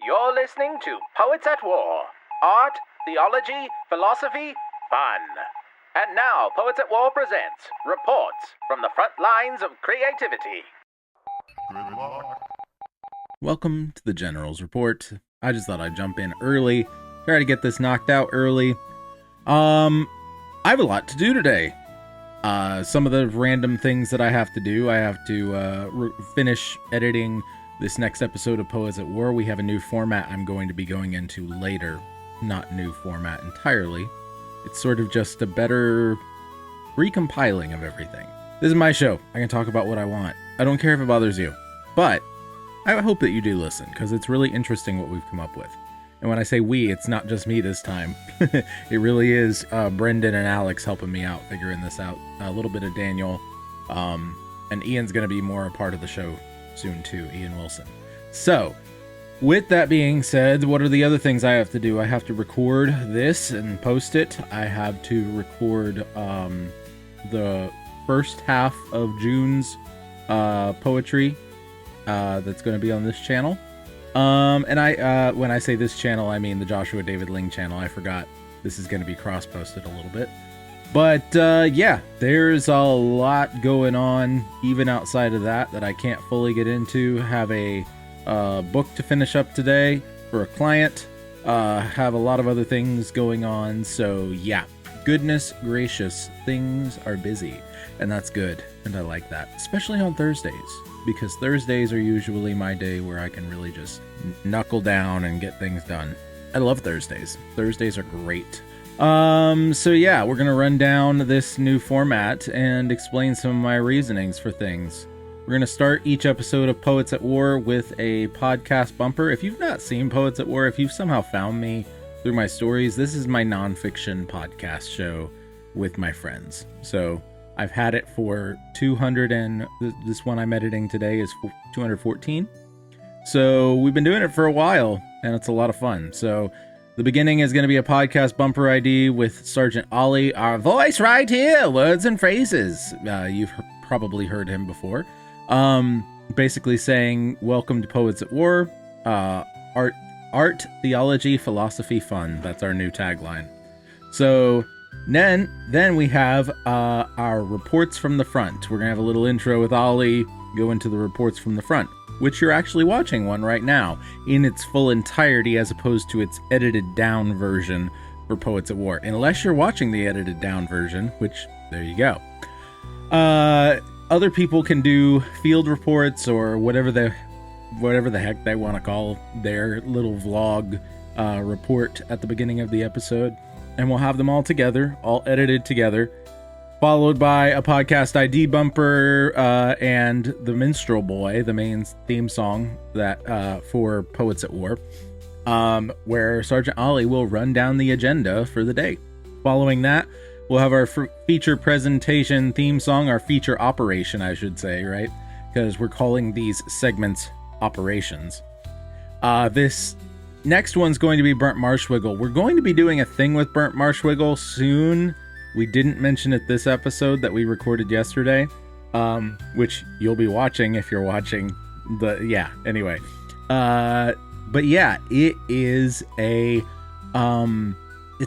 You're listening to Poets at War. Art, theology, philosophy, fun. And now, Poets at War presents Reports from the Front Lines of Creativity. Good luck. Welcome to the General's Report. I just thought I'd jump in early, try to get this knocked out early. I have a lot to do today. Some of the random things that I have to do, I have to finish editing this next episode of Poets at War. We have a new format I'm going to be going into later. Not new format entirely. It's sort of just a better recompiling of everything. This is my show. I can talk about what I want. I don't care if it bothers you. But I hope that you do listen, because it's really interesting what we've come up with. And when I say we, it's not just me this time. It really is Brendan and Alex helping me out, figuring this out. A little bit of Daniel. And Ian's going to be more a part of the show soon too, Ian Wilson. So, with that being said, what are the other things I have to do? I have to record this and post it. I have to record the first half of June's poetry that's going to be on this channel. And I when I say this channel, I mean the Joshua David Ling channel. I forgot this is going to be cross-posted a little bit. But yeah, there's a lot going on even outside of that I can't fully get into. Have a book to finish up today for a client. Have a lot of other things going on. So yeah, goodness gracious, things are busy. And that's good. And I like that, especially on Thursdays. Because Thursdays are usually my day where I can really just knuckle down and get things done. I love Thursdays. Thursdays are great. So yeah, we're gonna run down this new format and explain some of my reasonings for things. We're gonna start each episode of Poets at War with a podcast bumper. If you've not seen Poets at War, if you've somehow found me through my stories, this is my nonfiction podcast show with my friends. So I've had it for 200 and this one I'm editing today is 214. So we've been doing it for a while and it's a lot of fun. So the beginning is going to be a podcast bumper ID with Sergeant Ollie, our voice right here, words and phrases. You've probably heard him before. Basically saying, welcome to Poets at War, art, theology, philosophy, fun. That's our new tagline. So then we have our reports from the front. We're going to have a little intro with Ollie, go into the reports from the front, which you're actually watching one right now in its full entirety as opposed to its edited down version for Poets at War. Unless you're watching the edited down version, which, there you go. Other people can do field reports or whatever the heck they want to call their little vlog report at the beginning of the episode. And we'll have them all together, all edited together, followed by a podcast ID bumper and the Minstrel Boy, the main theme song that for Poets at War, where Sergeant Ollie will run down the agenda for the day. Following that, we'll have our feature presentation theme song, our feature operation, I should say, right? Because we're calling these segments operations. This next one's going to be Burnt Marshwiggle. We're going to be doing a thing with Burnt Marshwiggle soon. We didn't mention it this episode that we recorded yesterday, which you'll be watching if you're watching anyway. But yeah, it is it's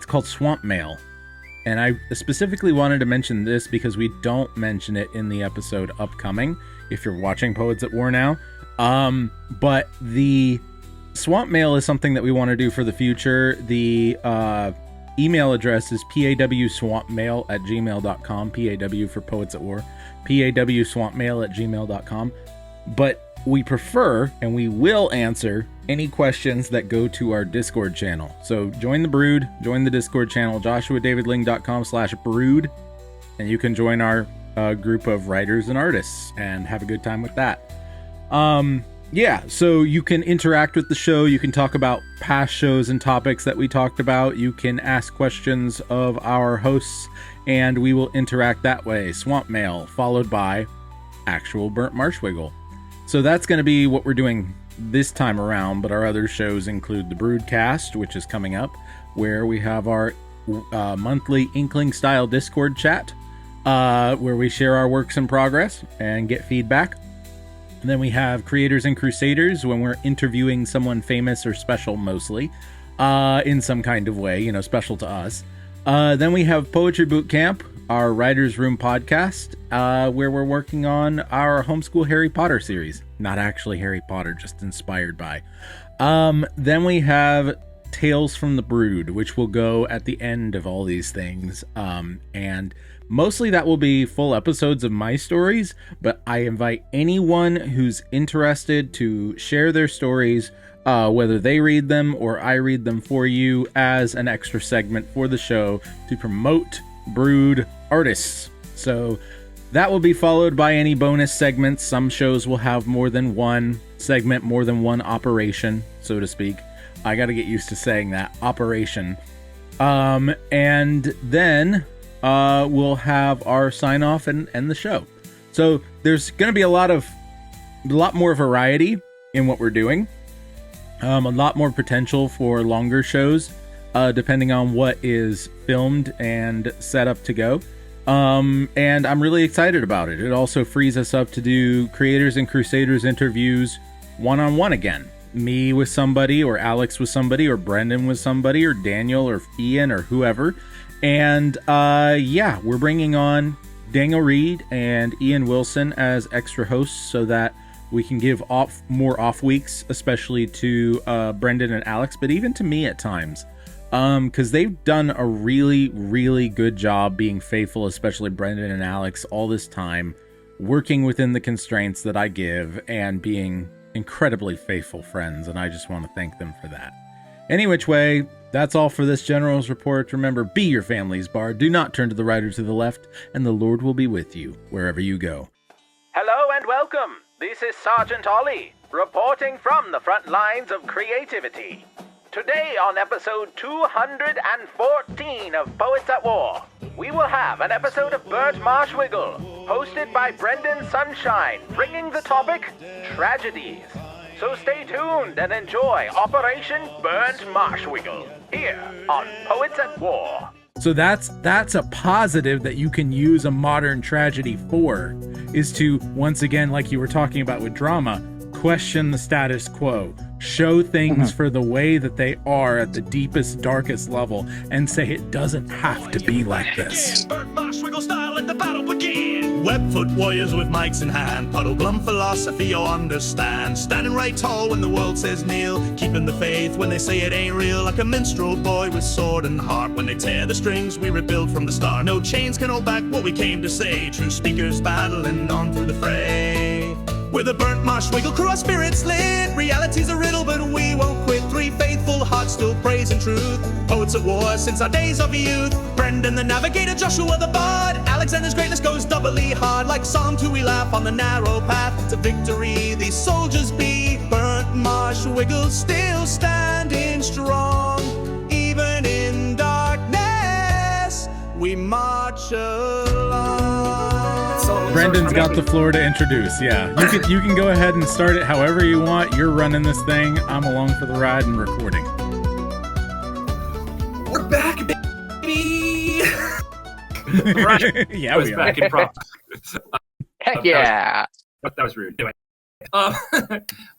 called Swamp Mail. And I specifically wanted to mention this because we don't mention it in the episode upcoming, if you're watching Poets at War now. But the Swamp Mail is something that we want to do for the future. The email address is pawswampmail@gmail.com. PAW for Poets at War. pawswampmail@gmail.com. But we prefer, and we will answer, any questions that go to our Discord channel. So join the Brood, join the Discord channel, joshuadavidling.com/brood, and you can join our group of writers and artists and have a good time with that. Yeah, so you can interact with the show. You can talk about past shows and topics that we talked about. You can ask questions of our hosts, and we will interact that way. Swamp Mail, followed by actual Burnt Marshwiggle. So that's going to be what we're doing this time around, but our other shows include the Broodcast, which is coming up, where we have our monthly Inkling-style Discord chat, where we share our works in progress and get feedback. And then we have Creators and Crusaders, when we're interviewing someone famous or special, mostly, in some kind of way, special to us. Then we have Poetry Boot Camp, our Writer's Room podcast, where we're working on our homeschool Harry Potter series. Not actually Harry Potter, just inspired by. Then we have Tales from the Brood, which will go at the end of all these things. And mostly that will be full episodes of my stories, but I invite anyone who's interested to share their stories, whether they read them or I read them for you as an extra segment for the show to promote Brood artists. So that will be followed by any bonus segments. Some shows will have more than one segment, more than one operation, so to speak. I got to get used to saying that, operation. And then we'll have our sign off and end the show. So there's going to be a lot more variety in what we're doing. A lot more potential for longer shows, depending on what is filmed and set up to go. And I'm really excited about it. It also frees us up to do Creators and Crusaders interviews one-on-one again. Me with somebody, or Alex with somebody, or Brendan with somebody, or Daniel, or Ian, or whoever. And we're bringing on Daniel Reed and Ian Wilson as extra hosts so that we can give more off weeks, especially to Brendan and Alex, but even to me at times. Because they've done a really, really good job being faithful, especially Brendan and Alex, all this time, working within the constraints that I give and being incredibly faithful friends, and I just want to thank them for that. Any which way, that's all for this General's Report. Remember, be your family's bard. Do not turn to the right or to the left, and the Lord will be with you wherever you go. Hello and welcome. This is Sergeant Ollie, reporting from the front lines of creativity. Today on episode 214 of Poets at War, we will have an episode of Burnt Marshwiggle, hosted by Brendan Sunshine, bringing the topic, Tragedies. So stay tuned and enjoy Operation Burnt Marshwiggle, here on Poets at War. So that's a positive that you can use a modern tragedy for, is to, once again, like you were talking about with drama, question the status quo, show things for the way that they are at the deepest, darkest level, and say it doesn't have to be like this. Burnt Marshwiggle style, let the battle begin. Webfoot warriors with mics in hand, puddle glum philosophy you'll understand. Standing right tall when the world says kneel, keeping the faith when they say it ain't real. Like a minstrel boy with sword and harp, when they tear the strings we rebuild from the start. No chains can hold back what we came to say, true speakers battling on through the fray. We're the Burnt Marshwiggle crew, our spirits lit. Reality's a riddle, but we won't quit. Three faithful hearts still praising truth. Poets at war since our days of youth. Brendan the navigator, Joshua the bard. Alexander's greatness goes doubly hard. Like Psalm 2 we laugh on the narrow path to victory. These soldiers be Burnt Marshwiggle, still standing strong. Even in darkness, we march along. Brendan's got the floor to introduce. Yeah, you can go ahead and start it however you want. You're running this thing. I'm along for the ride and recording. We're back, baby. Right. Yeah, we are. Back in prop. Heck yeah. That was rude. Anyway,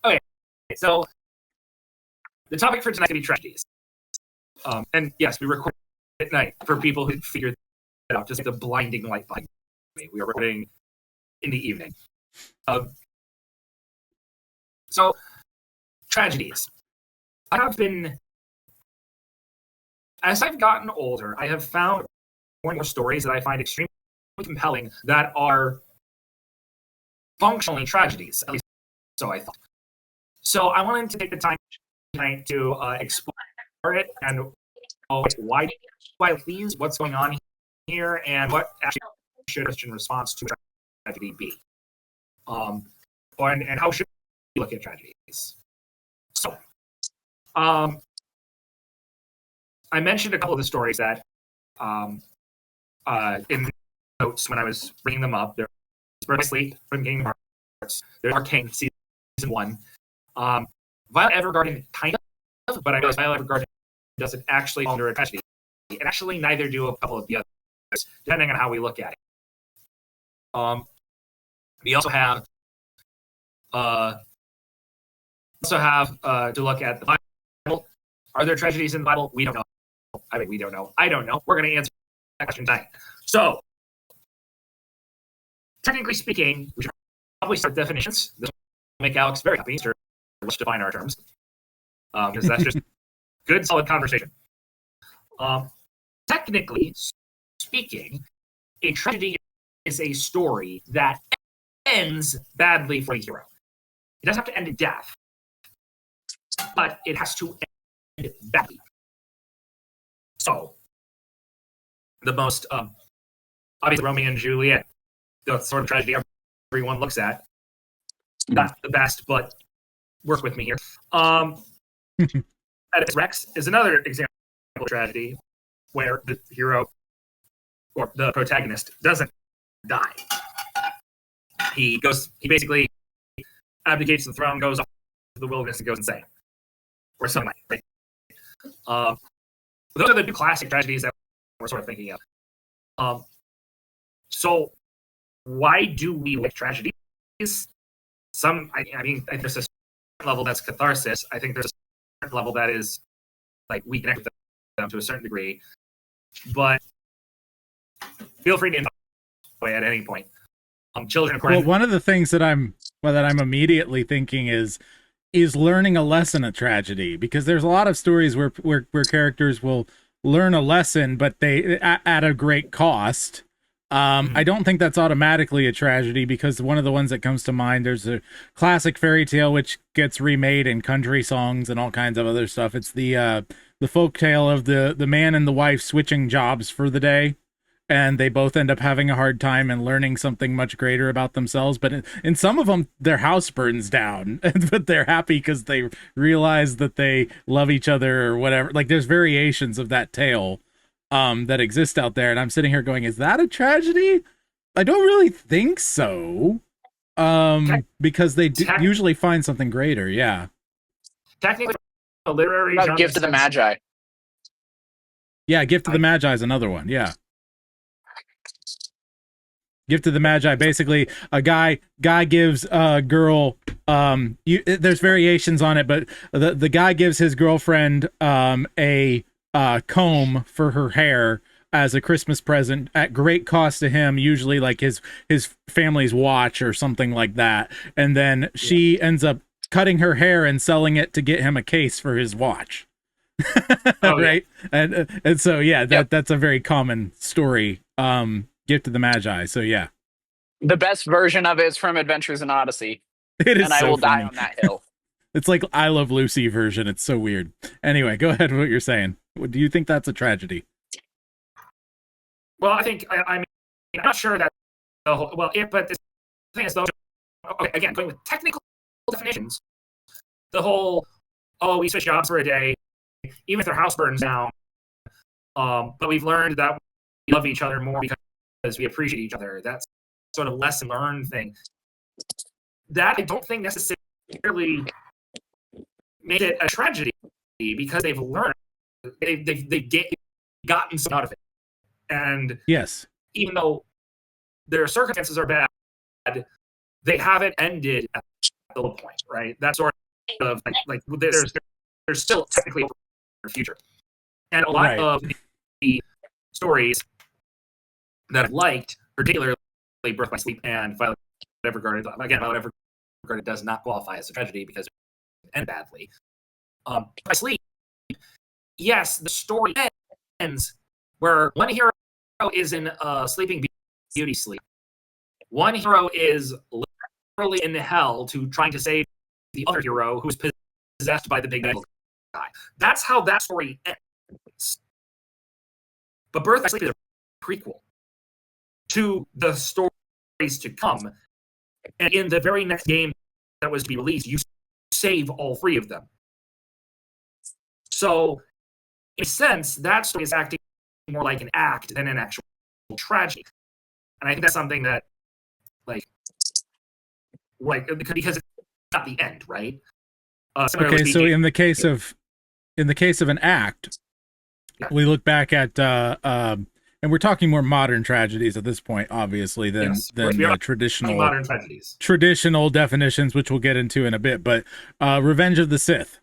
okay. So the topic for tonight is going to be tragedies. And yes, we record at night for people who figured that out. Just like the blinding light behind me. We are recording in the evening. So tragedies. I have been, as I've gotten older, I have found more and more stories that I find extremely compelling that are functionally tragedies, at least so I thought. So I wanted to take the time tonight to explore it and why these, what's going on here, and what actually should a Christian response to tragedy be, and how should we look at tragedies. So, I mentioned a couple of the stories that in the notes when I was bringing them up. There's Birth by Sleep from Kingdom Hearts. There's Arcane Season 1. Violet Evergarden, kind of, but I realize Violet Evergarden doesn't actually fall under a tragedy. And actually, neither do a couple of the others, depending on how we look at it. We also have Also have to look at the Bible. Are there tragedies in the Bible? We don't know. I mean, we don't know. I don't know. We're going to answer that question tonight. So, technically speaking, we should probably start definitions. This will make Alex very happy. So let's define our terms, because that's just good, solid conversation. Technically speaking, a tragedy is a story that ends badly for the hero. It doesn't have to end in death, but it has to end badly. So, the most obviously Romeo and Juliet, the sort of tragedy everyone looks at. Not the best, but work with me here. Oedipus Rex is another example of tragedy where the hero or the protagonist doesn't die. He basically abdicates the throne, goes off to the wilderness, and goes insane, or something like that. Those are the two classic tragedies that we're sort of thinking of. So, why do we like tragedies? I mean, there's a certain level that's catharsis. I think there's a certain level that is like we connect with them to a certain degree. But feel free to away at any point. Children, of course. Well, one of the things that I'm immediately thinking is learning a lesson of tragedy, because there's a lot of stories where characters will learn a lesson, but they at a great cost. I don't think that's automatically a tragedy, because one of the ones that comes to mind, there's a classic fairy tale which gets remade in country songs and all kinds of other stuff. It's the folk tale of the man and the wife switching jobs for the day, and they both end up having a hard time and learning something much greater about themselves. But in some of them, their house burns down, but they're happy because they realize that they love each other or whatever. Like, there's variations of that tale that exist out there, and I'm sitting here going, is that a tragedy? I don't really think so, because they usually find something greater. Yeah, technically, a literary genre. Gift of the Magi. Yeah, Gift of the Magi is another one. Yeah, Gift of the Magi. Basically, a guy gives a girl. There's variations on it, but the guy gives his girlfriend a comb for her hair as a Christmas present at great cost to him, usually like his family's watch or something like that. And then she ends up cutting her hair and selling it to get him a case for his watch. Right? Yeah. And so that's a very common story. Gift of the Magi. So yeah. The best version of it is from Adventures in Odyssey. It is, and I will die on that hill. It's like I Love Lucy version. It's so weird. Anyway, go ahead with what you're saying. Do you think that's a tragedy? Well, I think I'm not sure that the whole but the thing is, though, okay, again, going with technical definitions, the whole we switch jobs for a day, even if their house burns down, but we've learned that we love each other more because we appreciate each other. That's sort of lesson learned thing. That I don't think necessarily made it a tragedy, because they've learned, they've gotten something out of it. And yes, even though their circumstances are bad, they haven't ended at the low point, right? That's sort of like there's still technically a future. And a lot of the stories that I've liked, particularly Birth by Sleep and Violet Evergarden, again, Violet Evergarden does not qualify as a tragedy because it ended badly. By Sleep, yes, the story ends where one hero is in Sleeping Beauty sleep. One hero is literally in hell trying to save the other hero who is possessed by the big evil guy. That's how that story ends. But Birth by Sleep is a prequel to the stories to come. And in the very next game that was to be released, you save all three of them. So, in a sense, that story is acting more like an act than an actual tragedy. And I think that's something that, because it's not the end, right? Okay, so in the case of an act, we look back at and we're talking more modern tragedies at this point, obviously, than Yes, than we are traditional tragedies. definitions, which we'll get into in a bit. But Revenge of the Sith,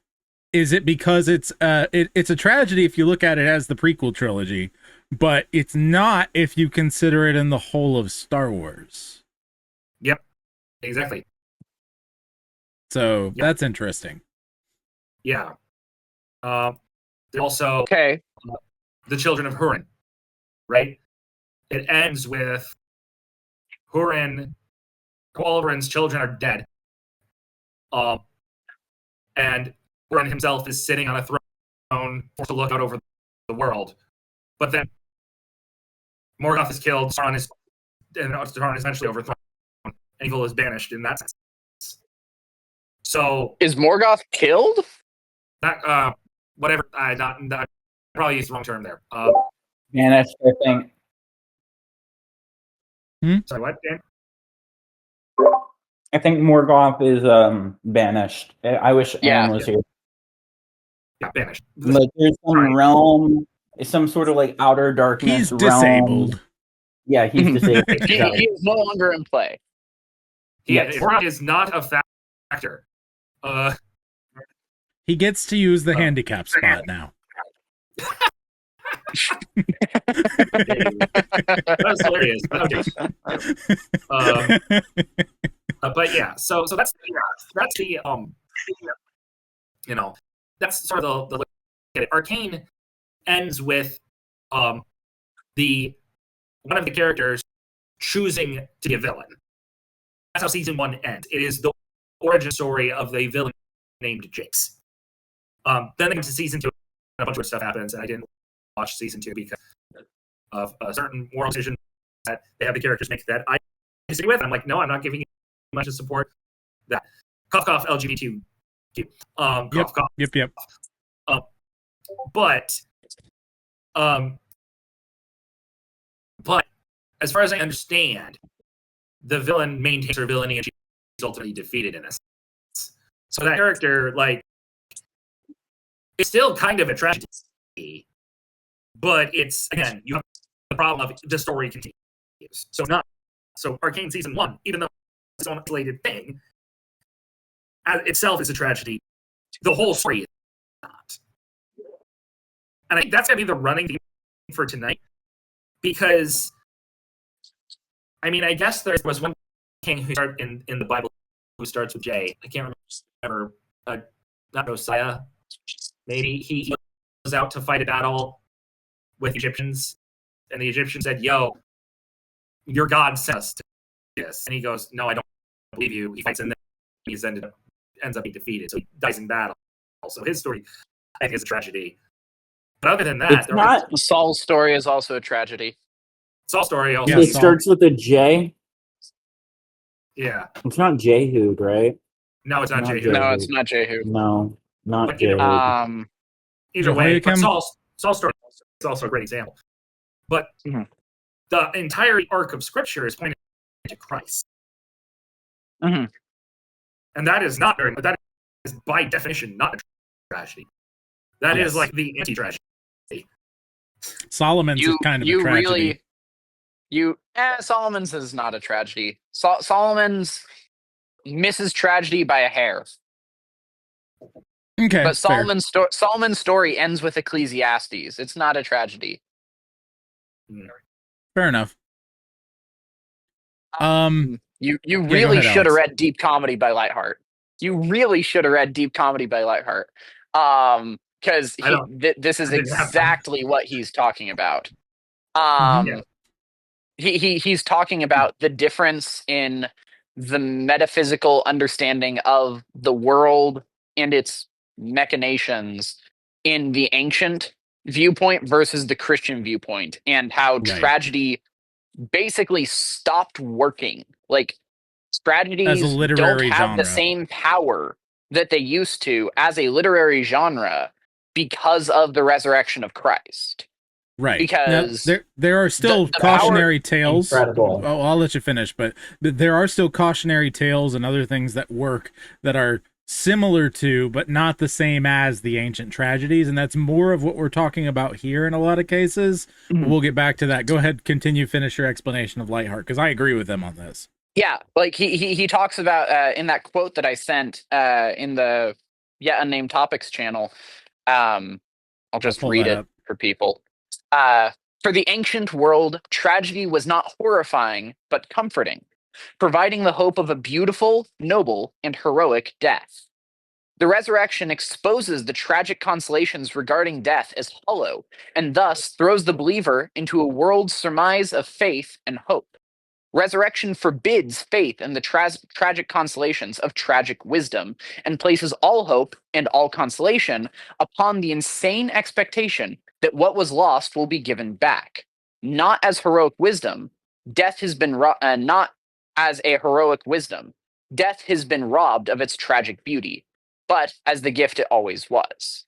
is it because it's a tragedy if you look at it as the prequel trilogy, but it's not if you consider it in the whole of Star Wars. Yep, exactly. So that's interesting. Yeah. Also, Okay. the children of Hurin, right? It ends with Hurin. Hurin's children are dead. And Hurin himself is sitting on a throne forced to look out over the world. But then Morgoth is killed, Sauron is eventually overthrown, and evil is banished in that sense. So Is Morgoth killed? that whatever I probably used the wrong term there. Banished, I think. Sorry, what, Dan? I think Morgoth is banished. I wish Aaron was here. Yeah, banished. Like there's some realm, some sort of like outer darkness He's realm. disabled. Yeah, he's disabled. He is no longer in play. Morgoth is not a factor. He gets to use the handicap spot now. That's hilarious. But yeah, so that's the that's sort of the Arcane ends with the one of the characters choosing to be a villain. That's how season 1 ends. It is the origin story of the villain named Jace. Then they get to season 2, and a bunch of stuff happens, and I didn't watch season 2 because of a certain moral decision that they have the characters make that I disagree with. I'm like, no, I'm not giving you much of support. That cough cough LGBTQ. Cough cough. Yep. But as far as I understand, the villain maintains her villainy and she's ultimately defeated in this. So that character, like, it's still kind of a tragedy, but it's, again, you have the problem of the story continues. So Arcane season 1, even though it's an isolated thing, as itself is a tragedy. The whole story is not. And I think that's going to be the running theme for tonight. Because, I mean, I guess there was one king who started in the Bible who starts with J. I can't remember. Not Josiah. Maybe he was out to fight a battle with Egyptians. And the Egyptians said, yo, your God sent us to this. And he goes, no, I don't believe you. He fights and then he ends up being defeated. So he dies in battle. So his story, I think, is a tragedy. But other than that, Saul's story is also a tragedy. Saul's story also. Yeah, It starts with a J. Yeah. It's not Jehu, right? No, it's not Not Jehu. No, it's not Jehu. No, not But either- Jehu. Either way, but Jehoiakim? Saul's story is also a great example. But the entire arc of Scripture is pointing to Christ. Mhm. And that is by definition not a tragedy. That is like the anti-tragedy. Solomon's is kind of a tragedy. Solomon's is not a tragedy. Solomon's misses tragedy by a hair. Okay, But fair. Solomon's story ends with Ecclesiastes. It's not a tragedy. Fair enough. You go really ahead, should have Alex. read Deep Comedy by Lightheart. You really should have read Deep Comedy by Lightheart. Because this is exactly what he's talking about. He's talking about the difference in the metaphysical understanding of the world and its machinations in the ancient viewpoint versus the Christian viewpoint, and how tragedy basically stopped working. Like, tragedies As a literary don't have genre. the same power that they used to as a literary genre because of the resurrection of Christ. Right. Because now, there are still the cautionary tales. Incredible. I'll let you finish, but there are still cautionary tales and other things that work that are similar to, but not the same as the ancient tragedies, and that's more of what we're talking about here in a lot of cases. But we'll get back to that. Go ahead, continue, finish your explanation of Lightheart, because I agree with them on this. Yeah, like he talks about in that quote that I sent in the Yet Unnamed Topics channel. I'll just read it for people. For the ancient world, tragedy was not horrifying, but comforting, providing the hope of a beautiful, noble, and heroic death. The resurrection exposes the tragic consolations regarding death as hollow, and thus throws the believer into a world surmise of faith and hope. Resurrection forbids faith in the tragic consolations of tragic wisdom and places all hope and all consolation upon the insane expectation that what was lost will be given back. Not as heroic wisdom, death has been not as a heroic wisdom. Death has been robbed of its tragic beauty, but as the gift it always was.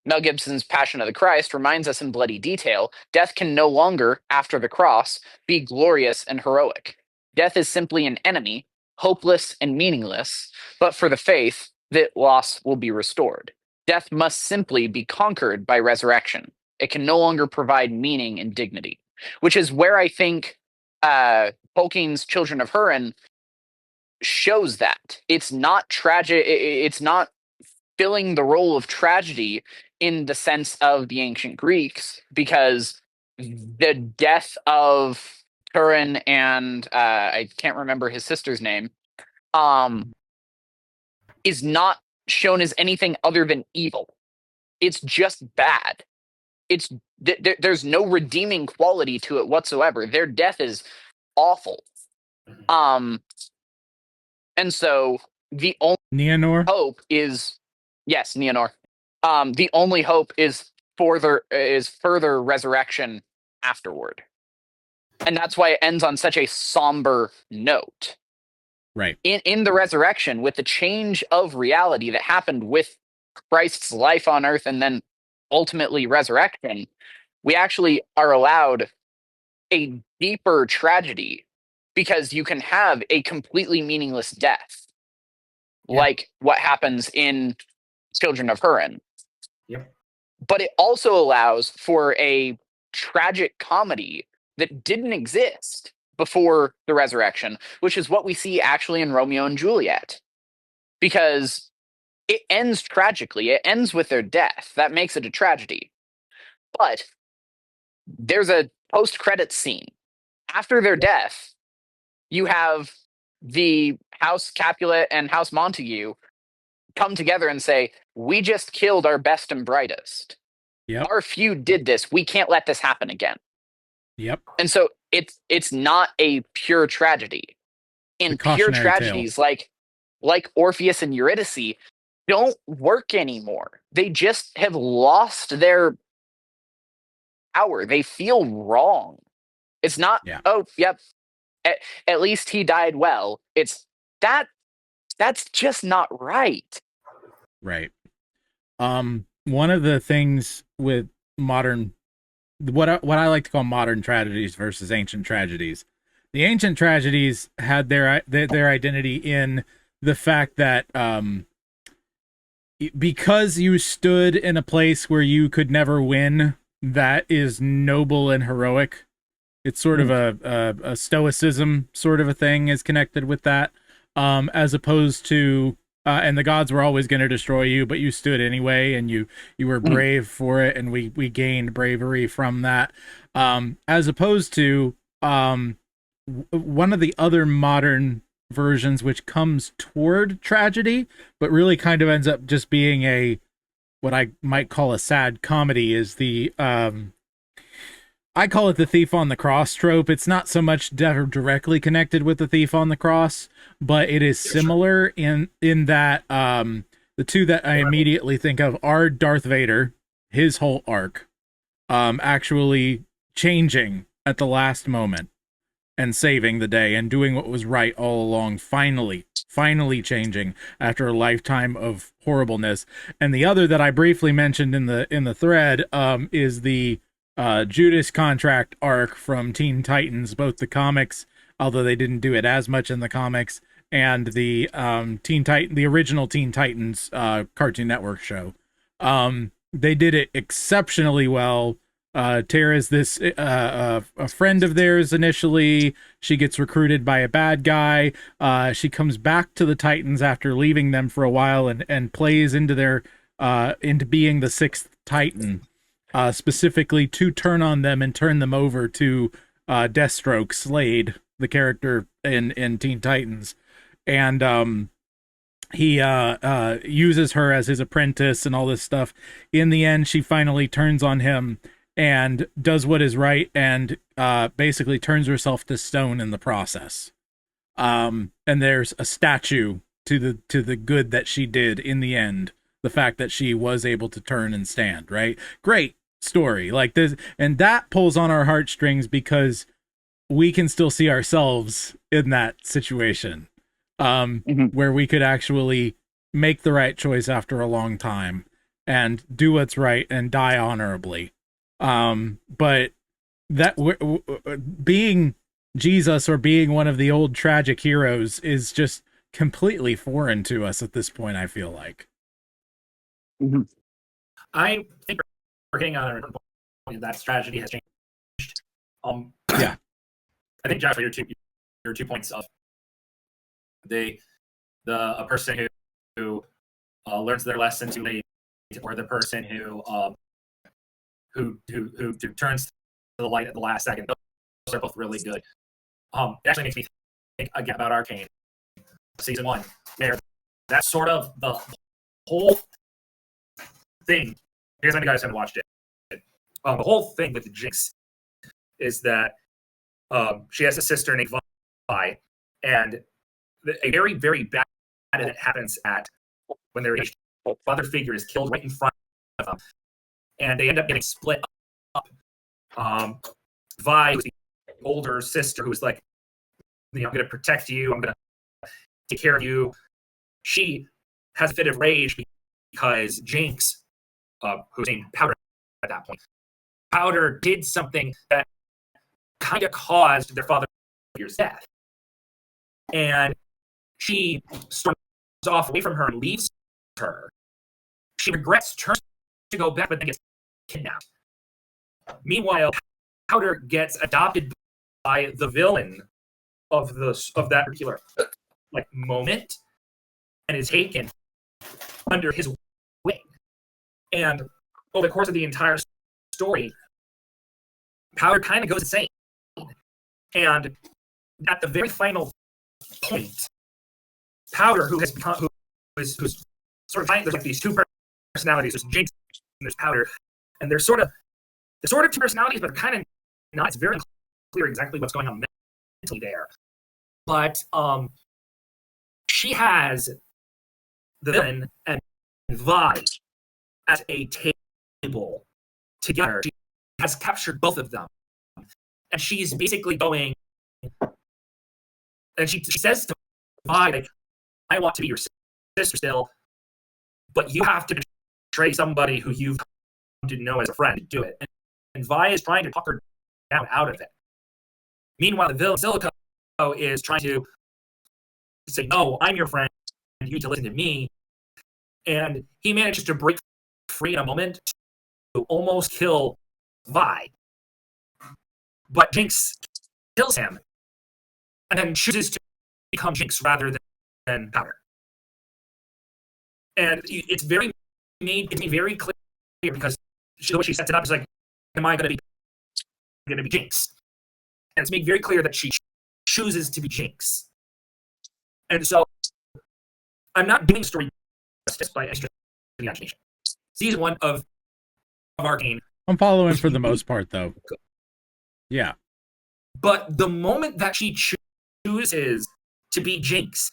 Mel Gibson's Passion of the Christ reminds us in bloody detail, death can no longer, after the cross, be glorious and heroic. Death is simply an enemy, hopeless and meaningless, but for the faith, that loss will be restored. Death must simply be conquered by resurrection. It can no longer provide meaning and dignity, which is where I think Tolkien's Children of Húrin shows that. It's not tragic, it's not filling the role of tragedy in the sense of the ancient Greeks, because the death of Turin and I can't remember his sister's name, is not shown as anything other than evil. It's just bad. It's there's no redeeming quality to it whatsoever. Their death is awful. And so the only hope is Nienor. The only hope is further resurrection afterward. And that's why it ends on such a somber note. Right. In the resurrection, with the change of reality that happened with Christ's life on earth and then ultimately resurrection, we actually are allowed a deeper tragedy, because you can have a completely meaningless death, like what happens in Children of Húrin. Yep. But it also allows for a tragic comedy that didn't exist before the resurrection, which is what we see actually in Romeo and Juliet. Because it ends tragically. It ends with their death. That makes it a tragedy. But there's a post-credits scene. After their death, you have the House Capulet and House Montague come together and say, we just killed our best and brightest. Yep. Our feud did this. We can't let this happen again. Yep. And so it's not a pure tragedy. And pure tragedies like Orpheus and Eurydice don't work anymore. They just have lost their power. They feel wrong. It's not, oh, yep, at least he died well. It's that's just not right. Right. One of the things with modern, what I like to call modern tragedies versus ancient tragedies, the ancient tragedies had their identity in the fact that because you stood in a place where you could never win, that is noble and heroic. It's sort of a stoicism sort of a thing is connected with that, as opposed to and the gods were always going to destroy you, but you stood anyway, and you were brave for it, and we gained bravery from that, as opposed to one of the other modern versions, which comes toward tragedy, but really kind of ends up just being a what I might call a sad comedy, is the I call it the thief on the cross trope. It's not so much directly connected with the thief on the cross, but it is similar in that the two that I immediately think of are Darth Vader, his whole arc, actually changing at the last moment and saving the day and doing what was right all along, finally changing after a lifetime of horribleness. And the other that I briefly mentioned in the thread is the Judas Contract arc from Teen Titans, both the comics, although they didn't do it as much in the comics, and the the original Teen Titans Cartoon Network show. They did it exceptionally well. Tara's this a friend of theirs initially. She gets recruited by a bad guy. She comes back to the Titans after leaving them for a while and plays into their into being the sixth Titan, specifically to turn on them and turn them over to Deathstroke, Slade, the character in Teen Titans. And he uses her as his apprentice and all this stuff. In the end, she finally turns on him and does what is right, and basically turns herself to stone in the process. And there's a statue to the good that she did in the end. The fact that she was able to turn and stand, right? Great story like this, and that pulls on our heartstrings because we can still see ourselves in that situation, where we could actually make the right choice after a long time and do what's right and die honorably. But that being Jesus or being one of the old tragic heroes is just completely foreign to us at this point, I feel like. I think we're hitting on a point that strategy has changed. Yeah. I think, Josh, your two points of a person who learns their lesson too late, or the person who turns to the light at the last second. Those are both really good. It actually makes me think again about Arcane season 1, where that's sort of the whole thing. Here's any guys haven't watched it. The whole thing with Jinx is that she has a sister named Vi, and a very, very bad event happens when their father figure is killed right in front of them, and they end up getting split up. Vi, who's the older sister, who's like, I'm going to protect you, I'm going to take care of you. She has a fit of rage because Jinx, who's named Powder at that point, Powder did something that kind of caused their father's death. And she storms off away from her and leaves her. She regrets, turns to go back, but then gets kidnapped. Meanwhile, Powder gets adopted by the villain of that particular moment and is taken under his wing. And over the course of the entire story, Powder kind of goes insane. And at the very final point, Powder, who's sort of there's like these two personalities. There's Jinx and there's Powder, and they're sort of two personalities, but kind of not. It's very clear exactly what's going on mentally there. But she has the villain and Vi at a table together. She has captured both of them. And she's basically going, and she says to Vi, like, I want to be your sister still, but you have to betray somebody who you've come to know as a friend to do it. And Vi is trying to talk her down out of it. Meanwhile, the villain Silico is trying to say, no, I'm your friend, and you need to listen to me. And he manages to break free in a moment to almost kill Vi. But Jinx kills him, and then chooses to become Jinx rather than Powder. And it's very clear because the way she sets it up is like, am I going to be Jinx? And it's made very clear that she chooses to be Jinx. And so, I'm not doing story justice by extra imagination. Season 1 of Arcane. I'm following for the most part, though. Yeah. But the moment that she chooses to be Jinx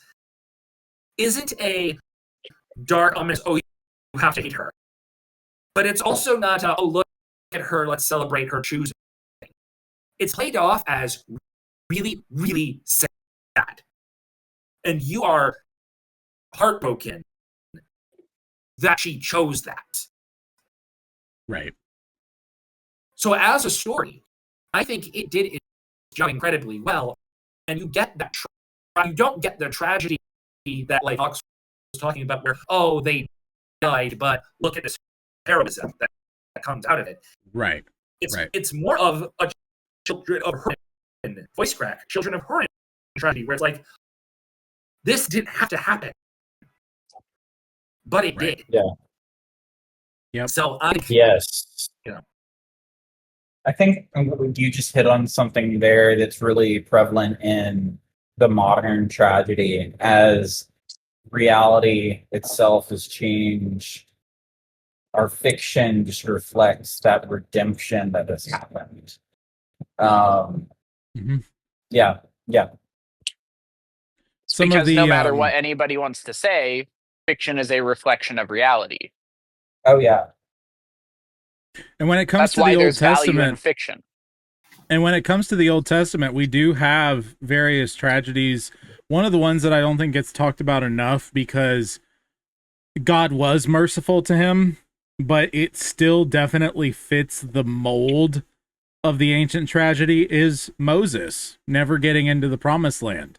isn't a dark, ominous, oh, you have to hate her. But it's also not, oh, look at her, let's celebrate her choosing. It's played off as really, really sad. And you are heartbroken that she chose that. Right. So as a story, I think it did its job incredibly well, and you get that you don't get the tragedy that like Fox was talking about, where they died, but look at this heroism that comes out of it. Right. It's more of a children of her voice crack, children of her tragedy, where it's like, this didn't have to happen, but it did. Yeah. Yep. So yes. Yeah. I think you just hit on something there that's really prevalent in the modern tragedy, as reality itself has changed. Our fiction just reflects that redemption that has happened. Yeah. Because no matter what anybody wants to say, fiction is a reflection of reality. Oh yeah. And when it comes That's to why the Old there's value in Testament, fiction. and when it comes to the Old Testament, we do have various tragedies. One of the ones that I don't think gets talked about enough, because God was merciful to him, but it still definitely fits the mold of the ancient tragedy, is Moses never getting into the promised land,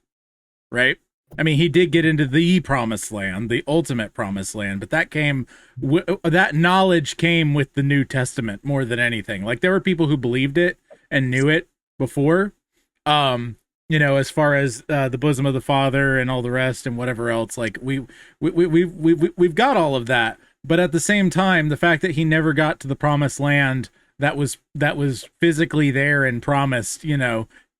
right? I mean, he did get into the promised land, the ultimate promised land, but that knowledge came with the New Testament more than anything. Like, there were people who believed it and knew it before, as far as the bosom of the Father and all the rest and whatever else. Like, we've got all of that, but at the same time, the fact that he never got to the promised land that was physically there and promised,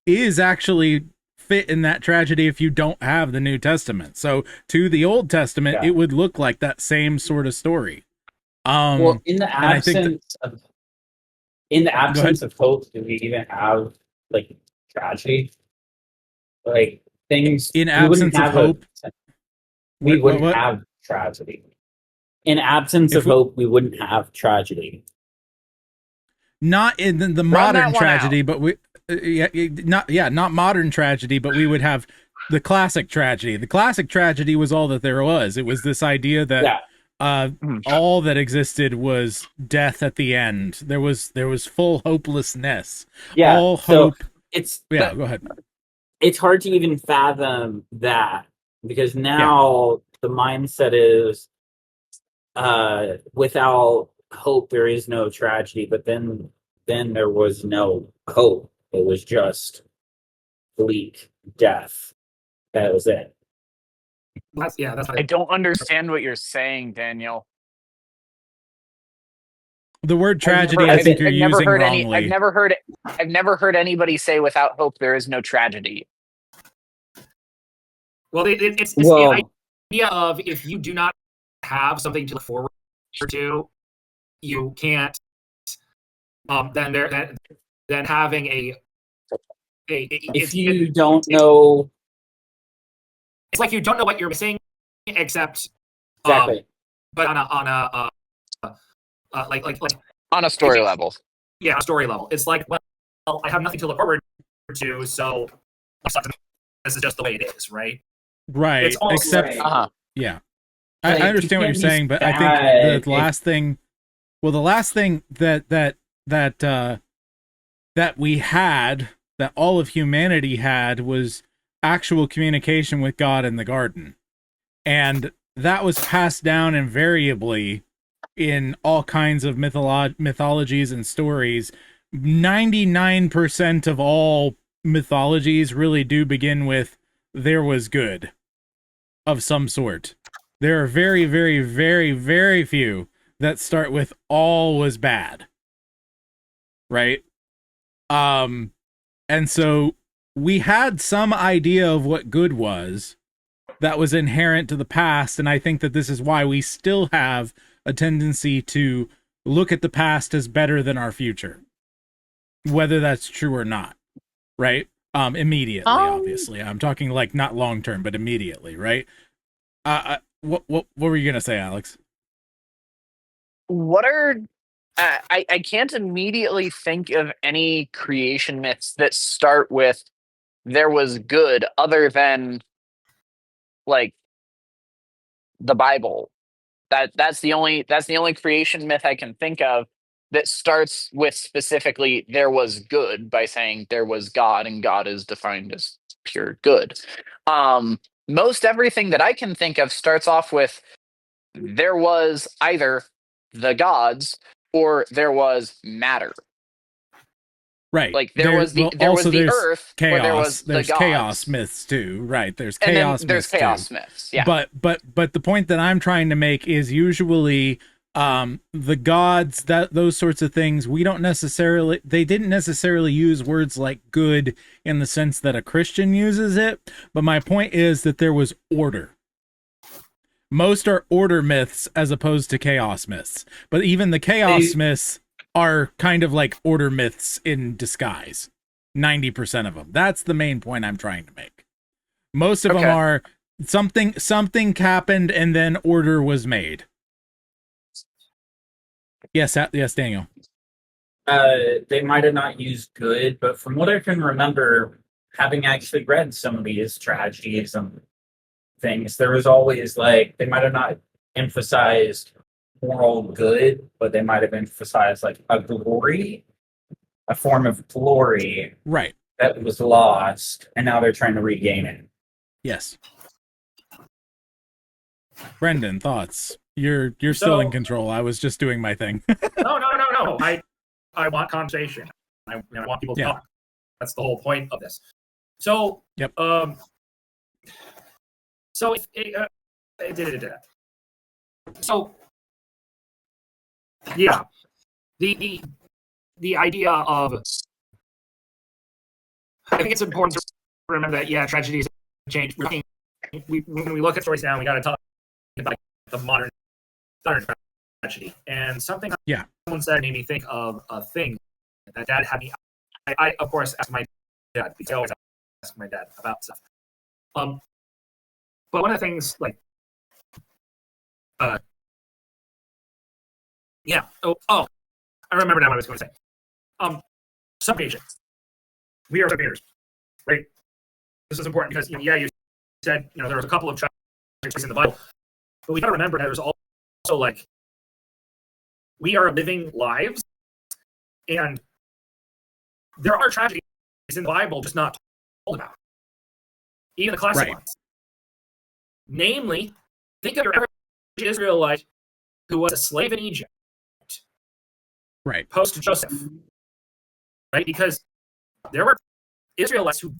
is actually fit in that tragedy if you don't have the New Testament. So to the Old Testament, it would look like that same sort of story. Well, in the absence of hope, do we even have like tragedy? Like, things in absence of hope, we wouldn't have tragedy. In absence of hope, we wouldn't have tragedy. Not in the modern tragedy, but not modern tragedy, but we would have the classic tragedy. The classic tragedy was all that there was. It was this idea that all that existed was death at the end. There was full hopelessness. Yeah, all hope. Go ahead. It's hard to even fathom that, because now the mindset is without hope there is no tragedy, but then there was no hope. It was just bleak death. That was it. That's I don't understand what you're saying, Daniel. The word tragedy, I think you're using wrongly. I've never heard anybody say without hope there is no tragedy. Well, it's the idea of, if you do not have something to look forward to, you can't. Then having if you don't know, it's like you don't know what you're missing, except exactly. But on a on a story level. Yeah, on a story level. It's like, well, I have nothing to look forward to, so this is just the way it is, right? Right. Except, yeah. I understand what you're saying, but I think the last thing that we had, that all of humanity had, was actual communication with God in the garden. And that was passed down invariably in all kinds of mythologies and stories. 99% of all mythologies really do begin with, there was good of some sort. There are very, very, very, very few that start with all was bad. Right? And so we had some idea of what good was that was inherent to the past, and I think that this is why we still have a tendency to look at the past as better than our future, whether that's true or not, right? Immediately, obviously. I'm talking like not long term, but immediately, right? What were you gonna say, Alex? I can't immediately think of any creation myths that start with there was good, other than like the Bible. That's the only creation myth I can think of that starts with specifically there was good, by saying there was God, and God is defined as pure good. Most everything that I can think of starts off with there was either the gods or there was matter. Right. Like there was the there's earth, chaos. or there was There's the gods. chaos myths too. Right. There's And then chaos there's myths chaos too. myths. Yeah. But the point that I'm trying to make is usually the gods, that those sorts of things, they didn't necessarily use words like good in the sense that a Christian uses it, but my point is that there was order. Most are order myths as opposed to chaos myths, but even the chaos myths are kind of like order myths in disguise. 90% of them. That's the main point I'm trying to make. Most of them are something happened and then order was made. Yes, Daniel. They might have not used good, but from what I can remember, having actually read some of these tragedies and things, there was always like, they might have not emphasized moral good, but they might have emphasized like a form of glory, right, that was lost, and now they're trying to regain it. Yes. Brendan, thoughts? You're still in control. I was just doing my thing. No. I want conversation. I want people to talk. That's the whole point of this. So, yep. So, so, yeah, the idea of, I think it's important to remember that tragedies change. When we look at stories now, we got to talk about the modern tragedy. And something someone said made me think of a thing that Dad had me. I of course ask my dad, because I always ask my dad about stuff. But one of the things, like, I remember now what I was going to say. Some patients, we are surveyors, right? This is important because you said there was a couple of tragedies in the Bible, but we got to remember that there's also like, we are living lives, and there are tragedies in the Bible just not told about, even the classic ones. Namely, think of your average Israelite who was a slave in Egypt, right, post Joseph, right? Because there were Israelites who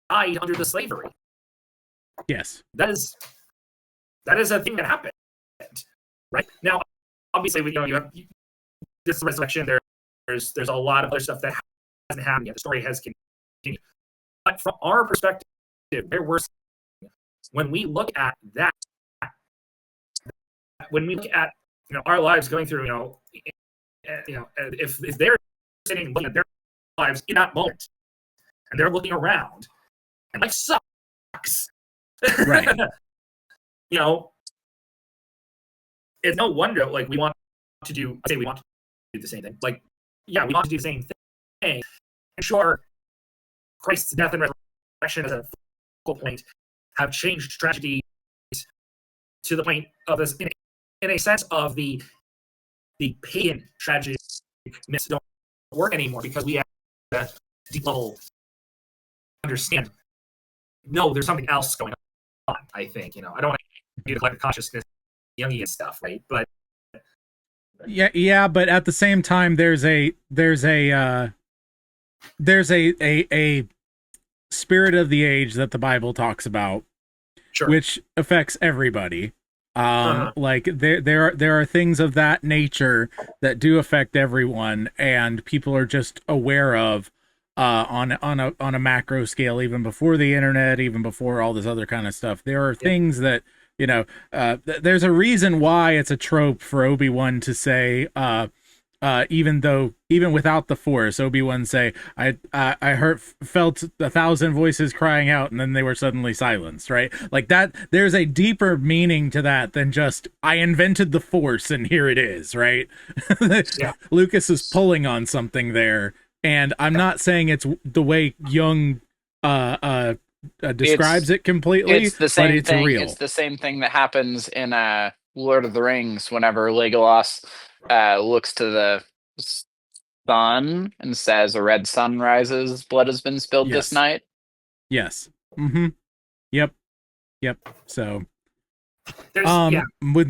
died under the slavery. Yes, that is a thing that happened, right? Now, obviously, you have this resurrection. There's a lot of other stuff that hasn't happened yet. The story has continued, but from our perspective, there were, when we look at that, when we look at our lives going through, if they're sitting looking at their lives in that moment, and they're looking around, and life sucks, right? It's no wonder, like, we want to do the same thing. Like, we want to do the same thing. And sure, Christ's death and resurrection as a focal point have changed tragedy to the point of this, in a sense of the pagan tragedy myths don't work anymore, because we have a deep level understand. No, there's something else going on. I think I don't want to do the collective consciousness Jungian stuff, right? But but at the same time, there's a spirit of the age that the Bible talks about, which affects everybody. Like there are things of that nature that do affect everyone, and people are just aware of on a macro scale, even before the internet, even before all this other kind of stuff. There are things that there's a reason why it's a trope for Obi-Wan to say, even without the Force, Obi-Wan say, I felt 1,000 voices crying out, and then they were suddenly silenced, right? Like that, there's a deeper meaning to that than just, I invented the Force and here it is, right? Lucas is pulling on something there, and I'm not saying it's the way Jung describes it completely, it's the same but it's thing. real. It's the same thing that happens in Lord of the Rings whenever Legolas looks to the sun and says, "A red sun rises, blood has been spilled this night." Yes. Mm-hmm. Yep. Yep. So, There's yeah. with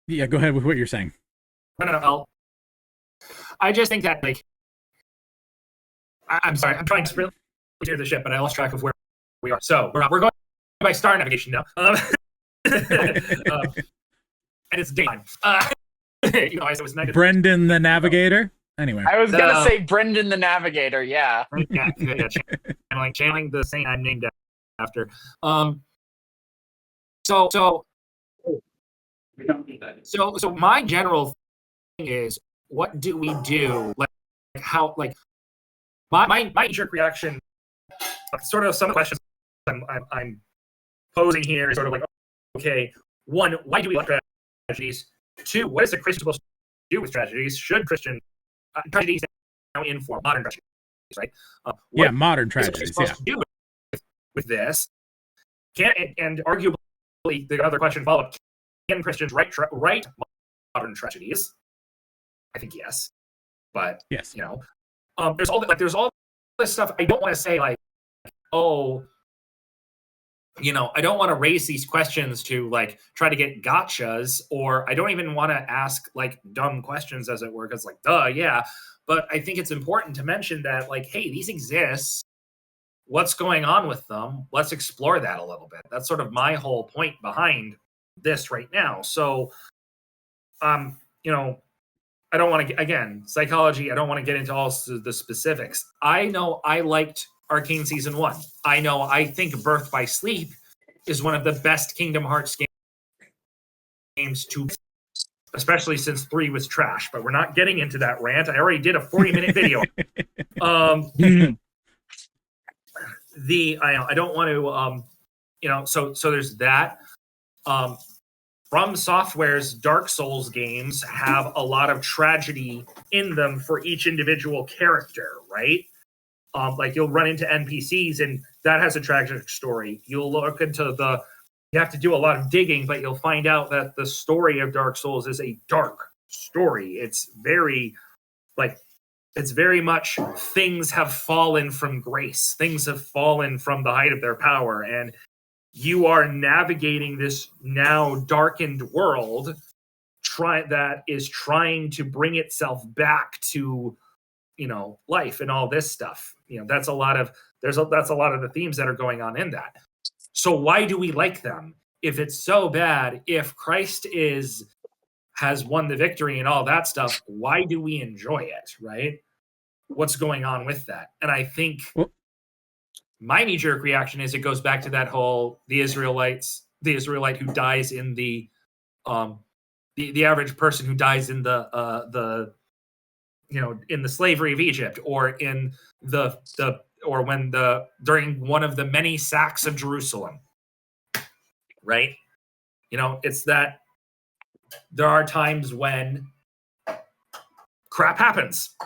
yeah, go ahead with what you're saying. No. I just think that like I'm sorry, I'm trying to really steer the ship, but I lost track of where we are. So we're going by star navigation now, and it's daytime. I was negative. Brendan the Navigator. Anyway, I was gonna say Brendan the Navigator. Yeah. Yeah. Channeling the saint I'm named after. So my general thing is, what do we do? Like how like my jerk reaction, sort of some questions I'm posing here is sort of like, okay, one, why do we like tragedies? Two, what is a Christian supposed to do with tragedies? Should Christian tragedies now inform modern tragedies, right? Modern tragedies. Supposed to do with this? And arguably the other question follow up: can Christians write modern tragedies? I think yes, but yes, there's all this stuff. I don't want to say like, oh, I don't want to raise these questions to like try to get gotchas, or I don't even want to ask like dumb questions, as it were, because like, duh, yeah. But I think it's important to mention that like, hey, these exist. What's going on with them? Let's explore that a little bit. That's sort of my whole point behind this right now. So, I don't want to, again, psychology, I don't want to get into all the specifics. I know I liked Arcane Season 1. I think Birth by Sleep is one of the best Kingdom Hearts games to, especially since 3 was trash. But we're not getting into that rant. I already did a 40-minute video. I don't want to, so there's that. From Software's Dark Souls games have a lot of tragedy in them for each individual character, right? Like you'll run into NPCs and that has a tragic story. You'll look into you have to do a lot of digging, but you'll find out that the story of Dark Souls is a dark story. It's very much things have fallen from grace. Things have fallen from the height of their power. And you are navigating this now darkened world that is trying to bring itself back to, life and all this stuff. That's a lot of the themes that are going on in that. So why do we like them? If it's so bad, if Christ has won the victory and all that stuff, why do we enjoy it, right? What's going on with that? And I think my knee-jerk reaction is it goes back to that whole the Israelite who dies in the average person who dies in the in the slavery of Egypt, or in during one of the many sacks of Jerusalem, right? It's that there are times when crap happens,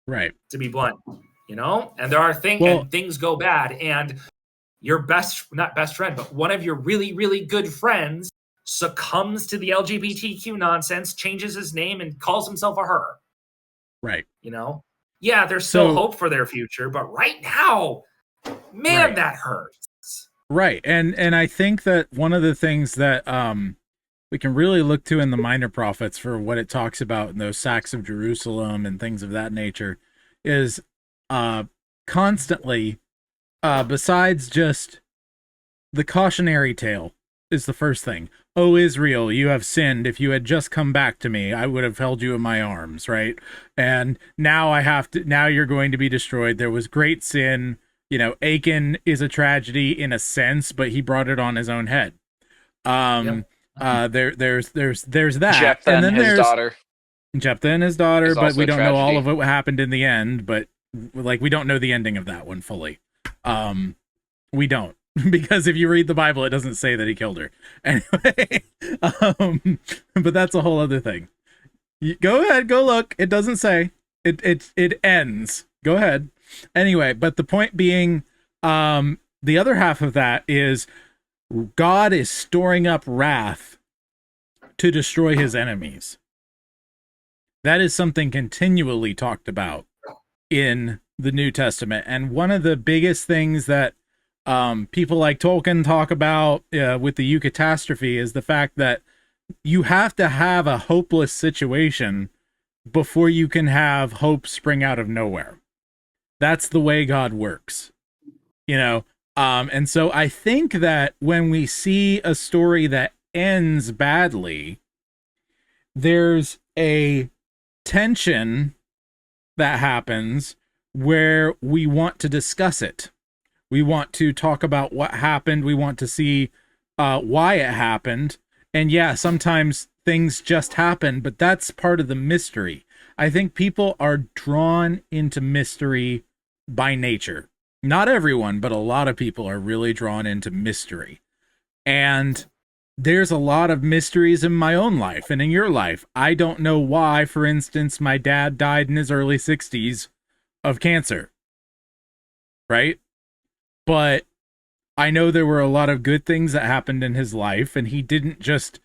right? To be blunt, and there are things go bad, and your not best friend, but one of your really, really good friends succumbs to the LGBTQ nonsense, changes his name, and calls himself a her. Right. Yeah, there's still hope for their future, but right now, man, that hurts. Right. And I think that one of the things that we can really look to in the Minor Prophets for what it talks about in those sacks of Jerusalem and things of that nature is constantly, besides just the cautionary tale, is the first thing. "O Israel, you have sinned. If you had just come back to me, I would have held you in my arms," right? And now now you're going to be destroyed. There was great sin. Achan is a tragedy in a sense, but he brought it on his own head. There's that. Jephthah and then his daughter. Jephthah and his daughter, but we don't know all of what happened in the end, but we don't know the ending of that one fully. We don't. Because if you read the Bible, it doesn't say that he killed her. Anyway, but that's a whole other thing. Go ahead, go look. It doesn't say. It ends. Go ahead. Anyway, but the point being, the other half of that is God is storing up wrath to destroy his enemies. That is something continually talked about in the New Testament. And one of the biggest things that people like Tolkien talk about with the eucatastrophe is the fact that you have to have a hopeless situation before you can have hope spring out of nowhere. That's the way God works, you know. And so I think that when we see a story that ends badly, there's a tension that happens where we want to discuss it. We want to talk about what happened. We want to see why it happened. And yeah, sometimes things just happen, but that's part of the mystery. I think people are drawn into mystery by nature. Not everyone, but a lot of people are really drawn into mystery. And there's a lot of mysteries in my own life and in your life. I don't know why, for instance, my dad died in his early 60s of cancer. Right? But I know there were a lot of good things that happened in his life, and he didn't just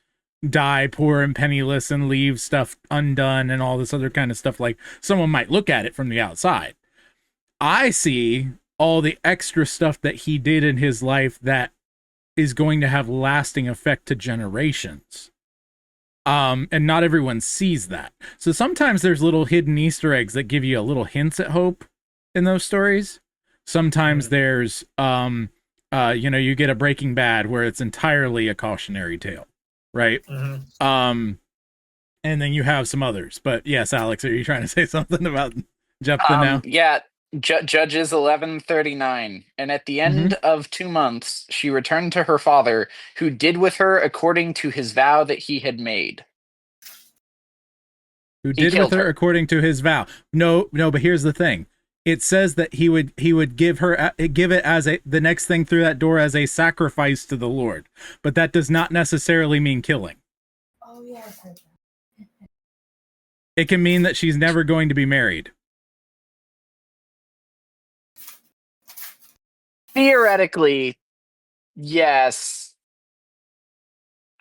die poor and penniless and leave stuff undone and all this other kind of stuff like someone might look at it from the outside. I see all the extra stuff that he did in his life that is going to have lasting effect to generations. And not everyone sees that. So sometimes there's little hidden Easter eggs that give you a little hints at hope in those stories. Sometimes there's, you get a Breaking Bad where it's entirely a cautionary tale, right? And then you have some others. But yes, Alex, are you trying to say something about Jephthah now? Yeah, Judges 11:39. And at the end of 2 months, she returned to her father, who did with her according to his vow that he had made. Who did with her according to his vow? No, but here's the thing. It says that he would give it as the next thing through that door as a sacrifice to the Lord, but that does not necessarily mean killing. Oh yes, I heard that. It can mean that she's never going to be married. Theoretically, yes.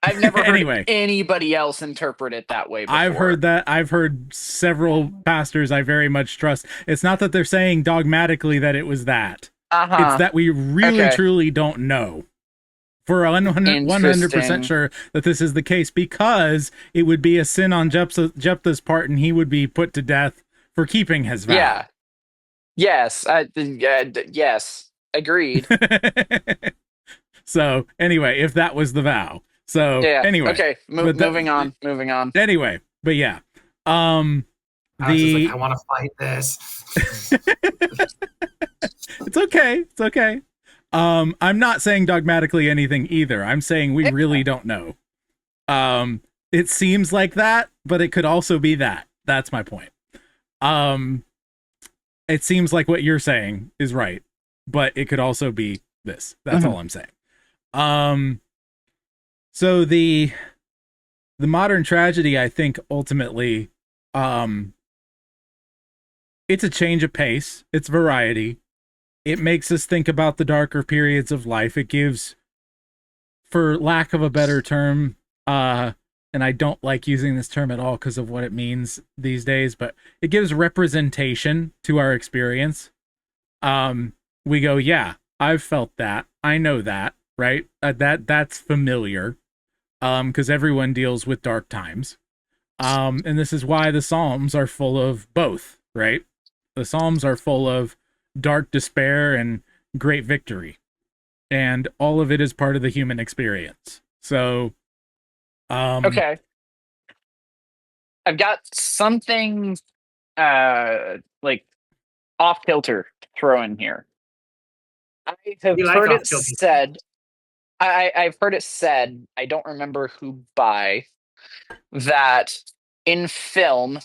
I've never heard anybody else interpret it that way before. I've heard that. I've heard several pastors I very much trust. It's not that they're saying dogmatically that it was that. It's that we really, truly don't know. For 100% sure that this is the case, because it would be a sin on Jephthah's part, and he would be put to death for keeping his vow. Yeah. Yes. Yes. Agreed. So, anyway, if that was the vow. So yeah. Anyway, okay. Moving on. Anyway, but yeah, I was just like, I want to fight this. It's okay. I'm not saying dogmatically anything either. I'm saying we really don't know. It seems like that, but it could also be that. That's my point. It seems like what you're saying is right, but it could also be this. That's all I'm saying. So the modern tragedy, I think, ultimately, it's a change of pace. It's variety. It makes us think about the darker periods of life. It gives, for lack of a better term, and I don't like using this term at all because of what it means these days, but it gives representation to our experience. We go, yeah, I've felt that. I know that, right? That's familiar. Because everyone deals with dark times. And this is why the Psalms are full of both, right? The Psalms are full of dark despair and great victory. And all of it is part of the human experience. So, okay. I've got something like off kilter to throw in here. I have heard it said. I've heard it said, I don't remember who by, that in film,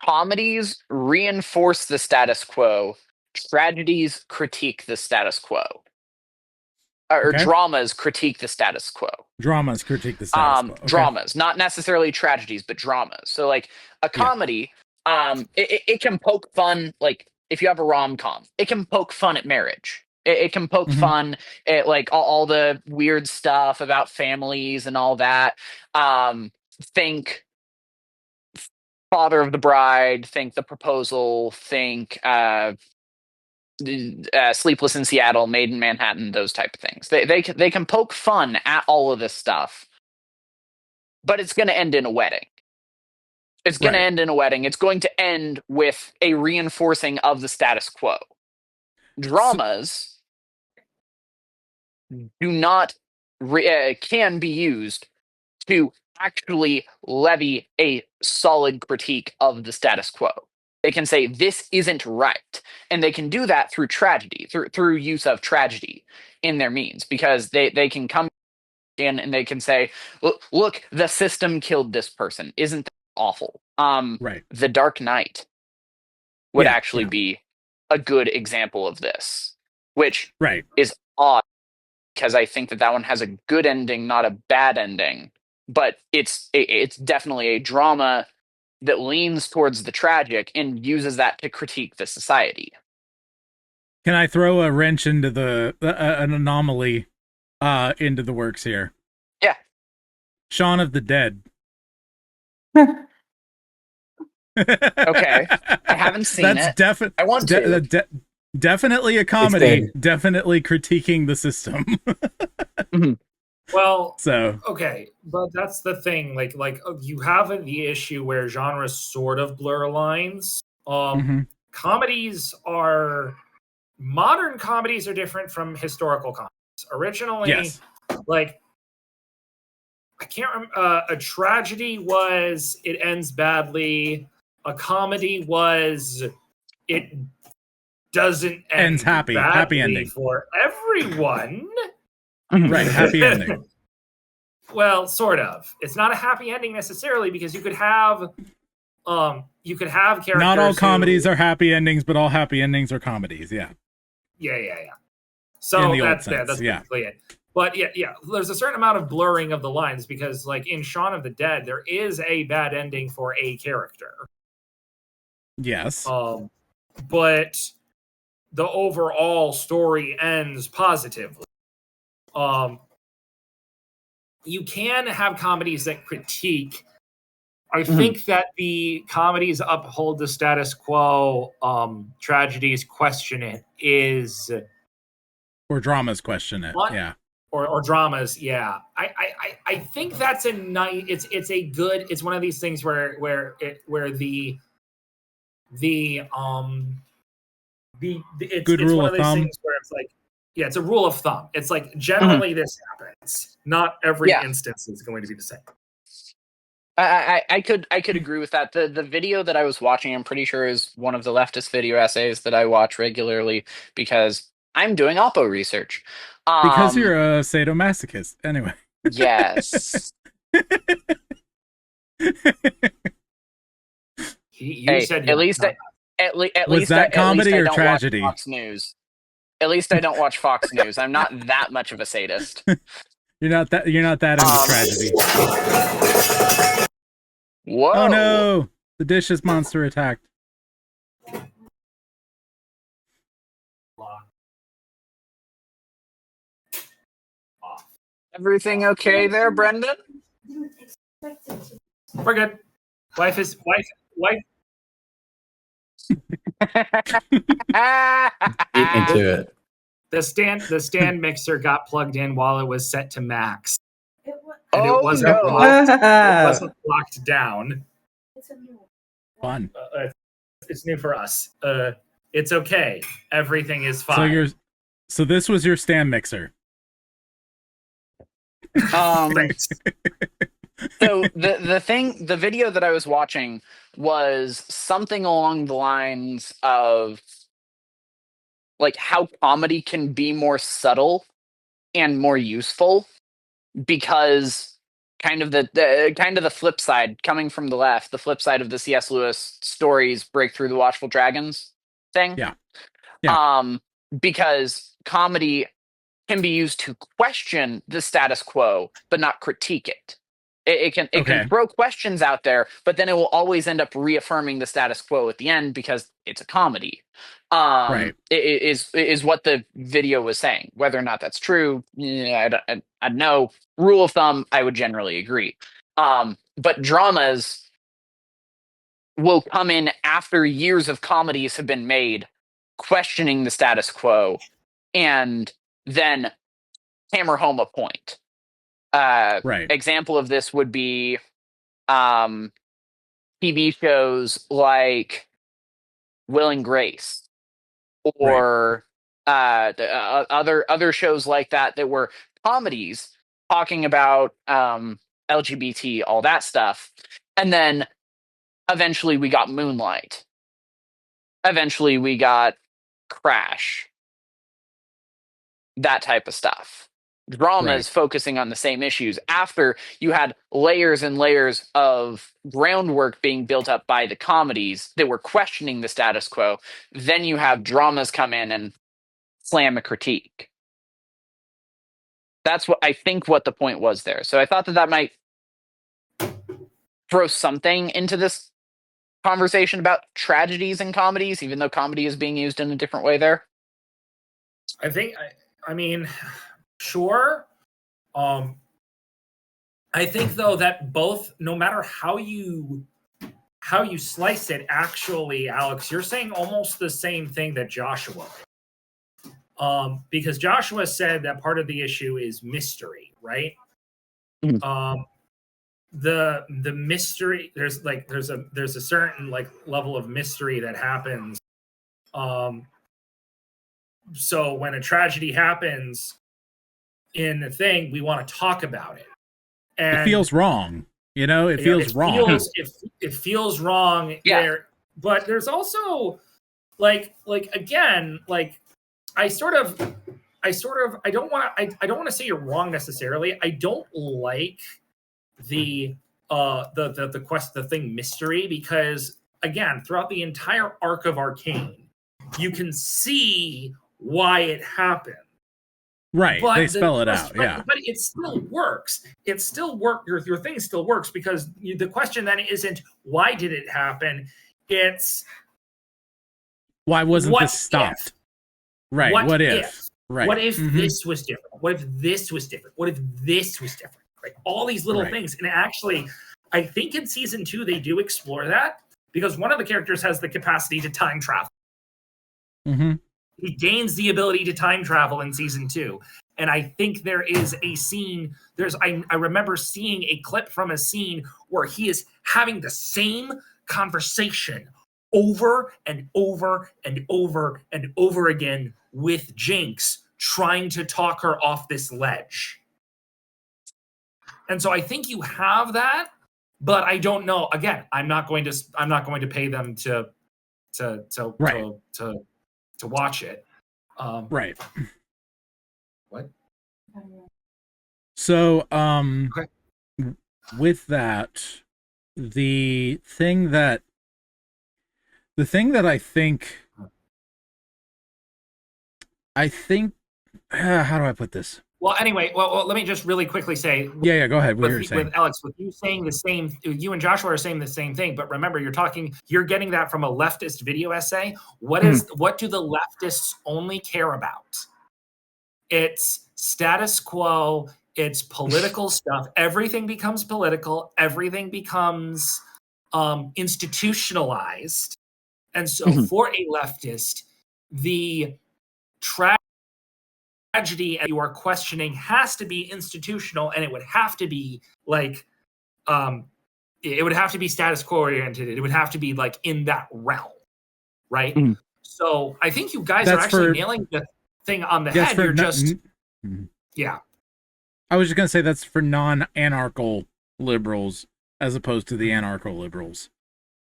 comedies reinforce the status quo, tragedies critique the status quo. Or dramas critique the status quo. Dramas critique the status quo. Okay. Dramas, not necessarily tragedies, but dramas. So, like, a comedy, it can poke fun, like, if you have a rom-com, it can poke fun at marriage. It can poke fun at, like, all the weird stuff about families and all that. Think Father of the Bride, think The Proposal, think Sleepless in Seattle, Made in Manhattan, those type of things. They can poke fun at all of this stuff, but it's going to end in a wedding. It's going to end in a wedding. It's going to end with a reinforcing of the status quo. Dramas do not can be used to actually levy a solid critique of the status quo. They can say this isn't right, and they can do that through tragedy, through use of tragedy in their means, because they can come in and they can say, look, the system killed this person. Isn't that awful? Right. The Dark Knight would actually be a good example of this, which is odd because I think that one has a good ending, not a bad ending. But it's definitely a drama that leans towards the tragic and uses that to critique the society. Can I throw a wrench into an anomaly into the works here? Yeah. Shaun of the Dead. Okay. I haven't seen it. I want to. Definitely a comedy. Definitely critiquing the system. Mm-hmm. Well, so okay, but that's the thing. Like you have the issue where genres sort of blur lines. Comedies modern comedies are different from historical comedies. Originally, like I can't remember. A tragedy was it ends badly. A comedy was it doesn't end happy ending for everyone. Right, happy ending. Well, sort of. It's not a happy ending necessarily because you could have characters. Not all comedies are happy endings, but all happy endings are comedies. Yeah. Yeah. So that's basically it. But yeah, there's a certain amount of blurring of the lines because, like in Shaun of the Dead, there is a bad ending for a character. Yes. But the overall story ends positively. You can have comedies that critique. I think that the comedies uphold the status quo, tragedies question it or dramas question it. Yeah. Or dramas, yeah. I think that's a nice. It's one of these things where it's rule one of of those thumb. things where it's like, yeah, it's a rule of thumb. It's like generally this happens. Not every instance is going to be the same. I could agree with that. The video that I was watching, I'm pretty sure, is one of the leftist video essays that I watch regularly because I'm doing Oppo research. Because you're a sadomasochist, anyway. Yes. You said at least was that comedy or tragedy? Fox News. At least I don't watch Fox News. I'm not that much of a sadist. You're not that into tragedy. Whoa! Oh no! The dishes monster attacked. Everything okay there, Brendan? We're good. Wife. Get into it. The stand mixer got plugged in while it was set to max. It It wasn't locked down. It's a new Fun. It's new for us. It's okay. Everything is fine. So this was your stand mixer. So the video that I was watching was something along the lines of like how comedy can be more subtle and more useful, because kind of the flip side, coming from the left, the flip side of the C.S. Lewis stories Break Through the Watchful Dragons thing. Yeah. Because comedy can be used to question the status quo, but not critique it. It can throw questions out there, but then it will always end up reaffirming the status quo at the end because it's a comedy. Right. It is what the video was saying. Whether or not that's true, I know. Rule of thumb, I would generally agree. But dramas will come in after years of comedies have been made questioning the status quo and then hammer home a point. Right. Example of this would be TV shows like Will and Grace, or other shows like that were comedies talking about LGBT, all that stuff, and then eventually we got Moonlight. Eventually we got Crash. That type of stuff. Drama is focusing on the same issues after you had layers and layers of groundwork being built up by the comedies that were questioning the status quo. Then you have dramas come in and slam a critique. That's what I think what the point was there. So I thought that might throw something into this conversation about tragedies and comedies, even though comedy is being used in a different way there. I mean, sure. I think though that both, no matter how you slice it, actually, Alex, you're saying almost the same thing that Joshua. Because Joshua said that part of the issue is mystery, right? Mm-hmm. The mystery, there's a certain like level of mystery that happens. So when a tragedy happens in the thing, we want to talk about it. And it feels wrong. It feels wrong. It feels wrong. Yeah. There, but there's also like again, like I don't want to say you're wrong necessarily. I don't like the thing mystery, because again, throughout the entire arc of Arcane, you can see why it happened. Right. But they spell it out. Yeah. But it still works. It still works. Your thing still works, because the question then isn't why did it happen? It's why wasn't this stopped? If? Right. What if? Right. What if this was different? What if this was different? What if this was different? Right. All these little things. And actually, I think in season 2 they do explore that, because one of the characters has the capacity to time travel. Mm-hmm. He gains the ability to time travel in season 2. And I think there is a scene, I remember seeing a clip from a scene where he is having the same conversation over and over and over and over again with Jinx, trying to talk her off this ledge. And so I think you have that, but I don't know. Again, I'm not going to pay them to watch it. Right. What? So, Okay. with that, the thing that I think, how do I put this? Well, anyway, well, let me just really quickly say. Yeah, go ahead. What with Alex, with you saying the same, you and Joshua are saying the same thing, but remember, you're getting that from a leftist video essay. What do the leftists only care about? It's status quo. It's political stuff. Everything becomes political. Everything becomes institutionalized. And so for a leftist, the tragedy you are questioning has to be institutional, and it would have to be like it would have to be status quo oriented. It would have to be like in that realm, right? So I think you guys are actually nailing the thing on the head. You're just yeah. I was just gonna say that's for non-anarchical liberals as opposed to the anarcho liberals.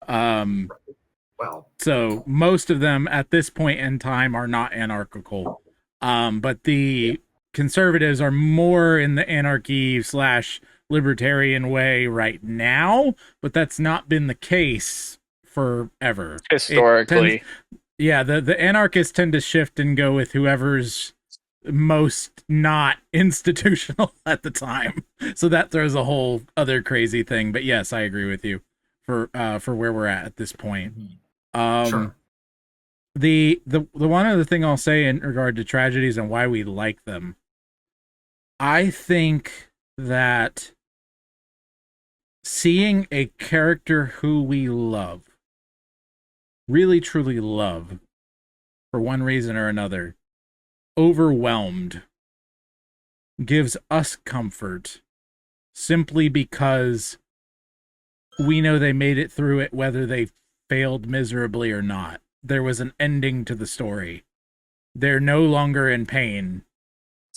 Well, so most of them at this point in time are not anarchical. But the conservatives are more in the anarchy / libertarian way right now, but that's not been the case forever. Historically. The anarchists tend to shift and go with whoever's most not institutional at the time. So that throws a whole other crazy thing. But yes, I agree with you for where we're at this point. Sure. The one other thing I'll say in regard to tragedies and why we like them, I think that seeing a character who we love, really truly love, for one reason or another, overwhelmed, gives us comfort simply because we know they made it through it, whether they failed miserably or not. There was an ending to the story. They're no longer in pain.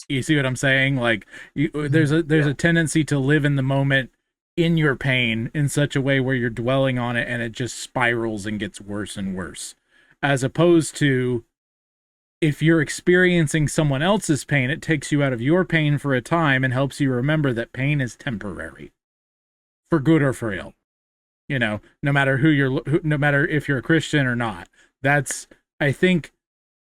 You see what I'm saying? Like, there's a tendency to live in the moment in your pain in such a way where you're dwelling on it and it just spirals and gets worse and worse. As opposed to, if you're experiencing someone else's pain, it takes you out of your pain for a time and helps you remember that pain is temporary, for good or for ill. You know, no matter no matter if you're a Christian or not. That's, I think,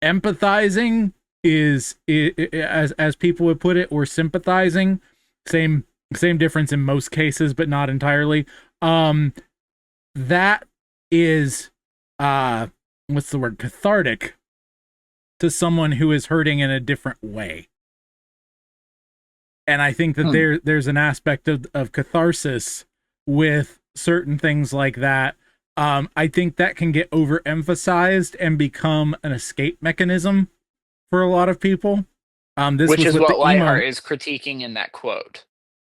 empathizing is as people would put it, or sympathizing, same difference in most cases, but not entirely. That is what's the word? Cathartic to someone who is hurting in a different way. And I think that there's an aspect of catharsis with certain things like that. I think that can get overemphasized and become an escape mechanism for a lot of people. Which is what Lightheart is critiquing in that quote.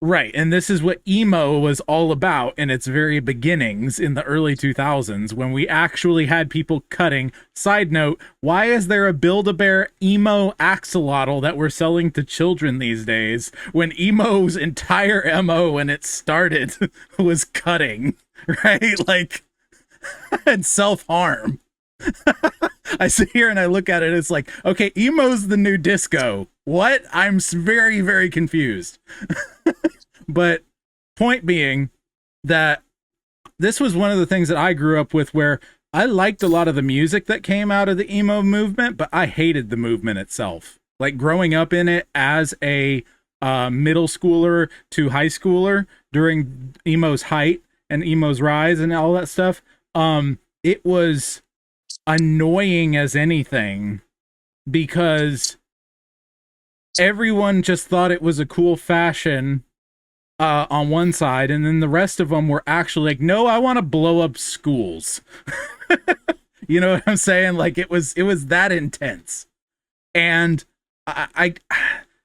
Right, and this is what emo was all about in its very beginnings in the early 2000s, when we actually had people cutting. Side note, why is there a Build-A-Bear emo axolotl that we're selling to children these days, when emo's entire MO when it started was cutting, right? Like, and self-harm. I sit here and I look at it, it's like, okay, emo's the new disco. What? I'm very, very confused. But point being that this was one of the things that I grew up with, where I liked a lot of the music that came out of the emo movement, but I hated the movement itself. Like, growing up in it as a middle schooler to high schooler during emo's height and emo's rise and all that stuff, it was annoying as anything, because everyone just thought it was a cool fashion on one side, and then the rest of them were actually like, no, I want to blow up schools. You know what I'm saying? Like, it was that intense. And I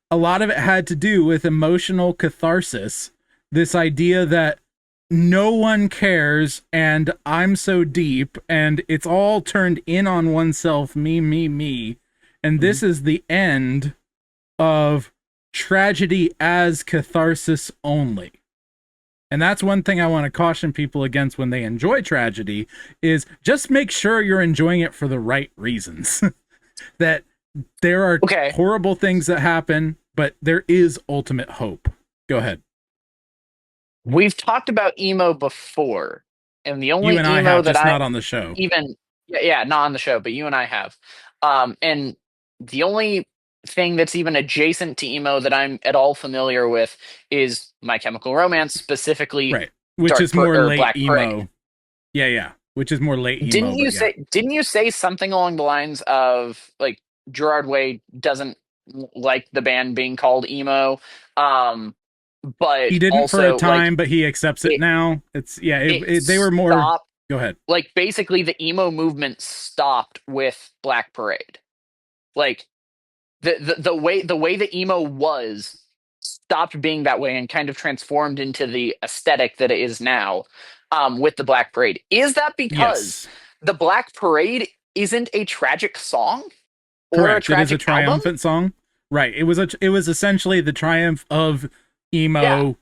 a lot of it had to do with emotional catharsis, this idea that no one cares, and I'm so deep, and it's all turned in on oneself, me, and this is the end of tragedy as catharsis only. And that's one thing I want to caution people against when they enjoy tragedy, is just make sure you're enjoying it for the right reasons. That there are horrible things that happen, but there is ultimate hope. Go ahead. We've talked about emo before, and the only you and emo I have, that just not on the show. Not on the show, but you and I have. And the only thing that's even adjacent to emo that I'm at all familiar with is My Chemical Romance, specifically, right, which is more late Black emo. Parade. Yeah, which is more late emo. Didn't you say something along the lines of, like, Gerard Way doesn't like the band being called emo? But he didn't also, for a time, like, but he accepts it now. It's they were more. Go ahead. Like, basically, the emo movement stopped with Black Parade. Like, the way the emo was stopped being that way and kind of transformed into the aesthetic that it is now, with the Black Parade. Is that because the Black Parade isn't a tragic song? Or correct. A tragic it is a triumphant album? song. Right. It was essentially the triumph of emo,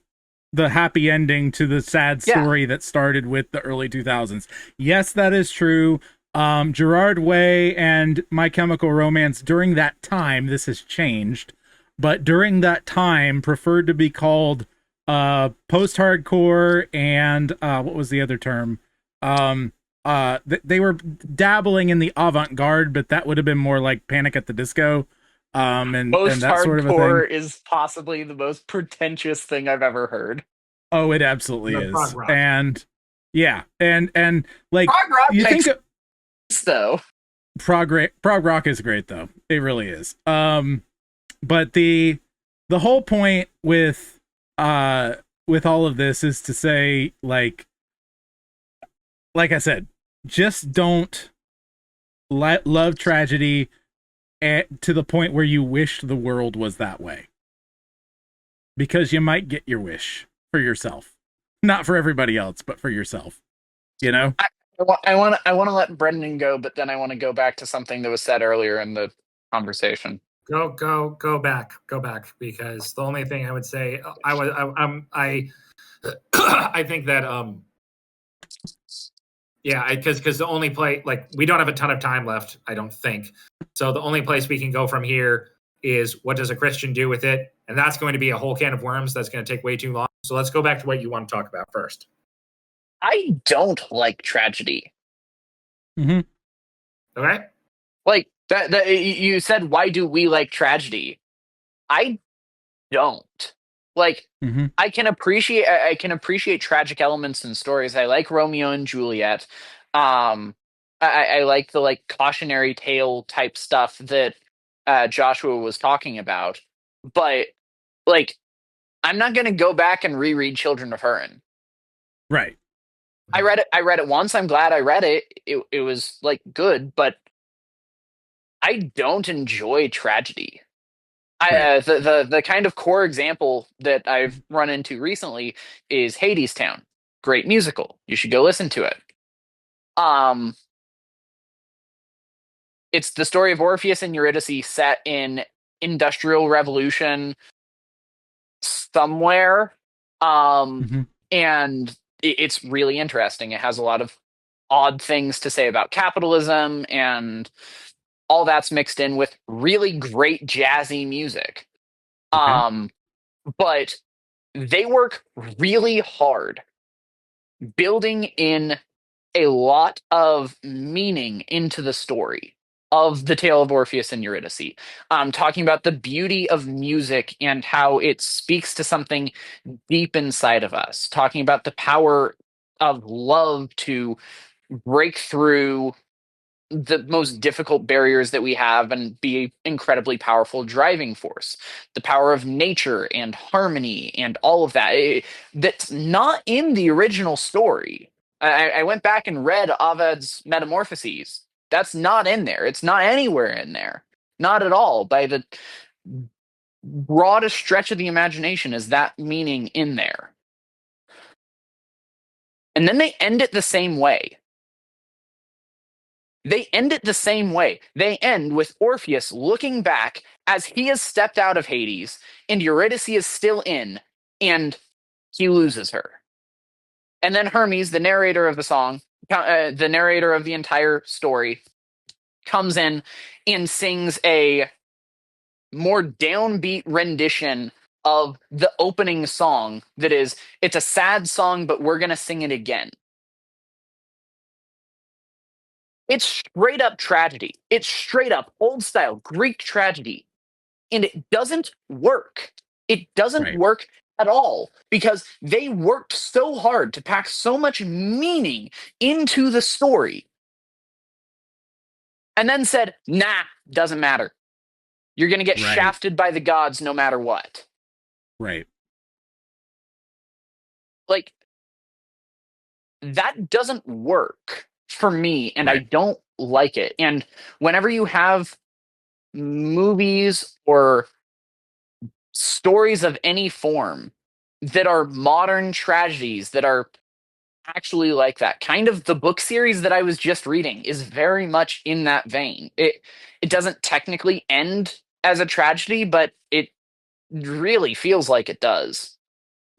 the happy ending to the sad story that started with the early 2000s. Yes, that is true. Gerard Way and My Chemical Romance, during that time, this has changed, but during that time, preferred to be called post-hardcore and what was the other term? They were dabbling in the avant-garde, but that would have been more like Panic at the Disco. And that sort of a thing. Post-hardcore is possibly the most pretentious thing I've ever heard. Oh, it absolutely is. And and like, prog rock you think though. prog rock is great though. It really is. But the whole point with all of this is to say, like I said, just don't love tragedy to the point where you wished the world was that way. Because you might get your wish for yourself. Not for everybody else, but for yourself. You know? I want to let Brendan go, but then I want to go back to something that was said earlier in the conversation. Go back, because the only thing I would say, I think that yeah, because the only play, like, we don't have a ton of time left, I don't think. So the only place we can go from here is, what does a Christian do with it? And that's going to be a whole can of worms. That's going to take way too long. So let's go back to what you want to talk about first. I don't like tragedy. Mm-hmm. Okay. Like that you said, why do we like tragedy? I don't. Like, Mm-hmm. I can appreciate tragic elements in stories. I like Romeo and Juliet. I like the, like, cautionary tale type stuff that Joshua was talking about. But, like, I'm not going to go back and reread Children of Hurin. Right. I read it once. I'm glad I read it. It was, like, good, but I don't enjoy tragedy. Right. The kind of core example that I've run into recently is Hades Town. Great musical. You should go listen to it. It's the story of Orpheus and Eurydice set in Industrial Revolution somewhere. Mm-hmm. And it's really interesting. It has a lot of odd things to say about capitalism, and all that's mixed in with really great jazzy music. Okay. But they work really hard building in a lot of meaning into the story of the tale of Orpheus and Eurydice. Talking about the beauty of music and how it speaks to something deep inside of us. Talking about the power of love to break through the most difficult barriers that we have and be an incredibly powerful driving force. The power of nature and harmony and all of that. That's not in the original story. I went back and read Ovid's Metamorphoses. That's not in there. It's not anywhere in there. Not at all. By the broadest stretch of the imagination is that meaning in there. And then they end it the same way. They end it the same way. They end with Orpheus looking back as he has stepped out of Hades, and Eurydice is still in, and he loses her. And then Hermes, the narrator of the song, the narrator of the entire story, comes in and sings a more downbeat rendition of the opening song that is, it's a sad song, but we're going to sing it again. It's straight up tragedy. It's straight up old style Greek tragedy. And it doesn't work. It doesn't work at all because they worked so hard to pack so much meaning into the story and then said, nah, doesn't matter. You're going to get shafted by the gods no matter what. Right. Like, that doesn't work for me, and I don't like it. And whenever you have movies or stories of any form that are modern tragedies that are actually like that, kind of the book series that I was just reading is very much in that vein. It doesn't technically end as a tragedy, but it really feels like it does.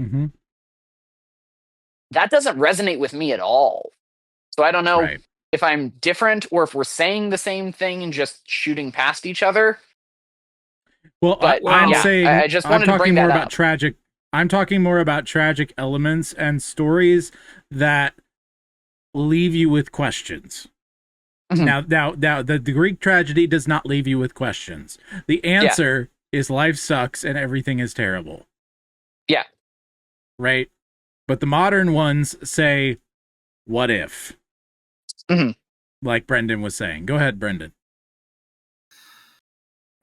Mm-hmm. That doesn't resonate with me at all. So I don't know if I'm different or if we're saying the same thing and just shooting past each other. Well, but I'm saying I just wanted to bring that up. I'm talking more about tragic elements and stories that leave you with questions. Mm-hmm. Now, the Greek tragedy does not leave you with questions. The answer is life sucks and everything is terrible. Yeah. Right? But the modern ones say, what if? Mm-hmm. Like Brendan was saying. Go ahead, Brendan.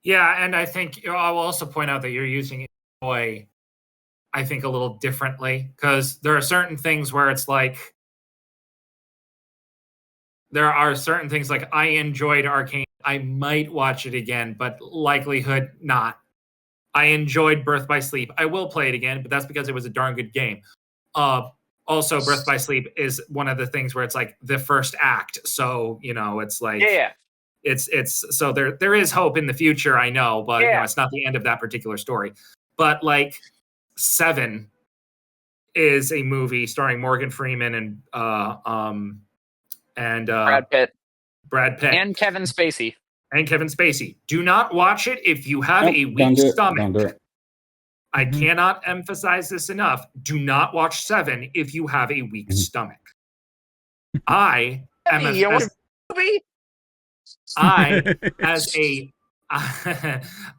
Yeah, and I think I will also point out that you're using joy, I think, a little differently, because there are certain things where it's like, there are certain things like I enjoyed Arcane. I might watch it again, but likelihood not. I enjoyed Birth by Sleep. I will play it again, but that's because it was a darn good game. Also, Birth by Sleep is one of the things where it's like the first act, so it's like it's so there is hope in the future. I know, but it's not the end of that particular story. But like Seven is a movie starring Morgan Freeman and Brad Pitt and Kevin Spacey. Do not watch it if you have a weak stomach. Don't do it. I cannot emphasize this enough. Do not watch Seven if you have a weak stomach. I am as a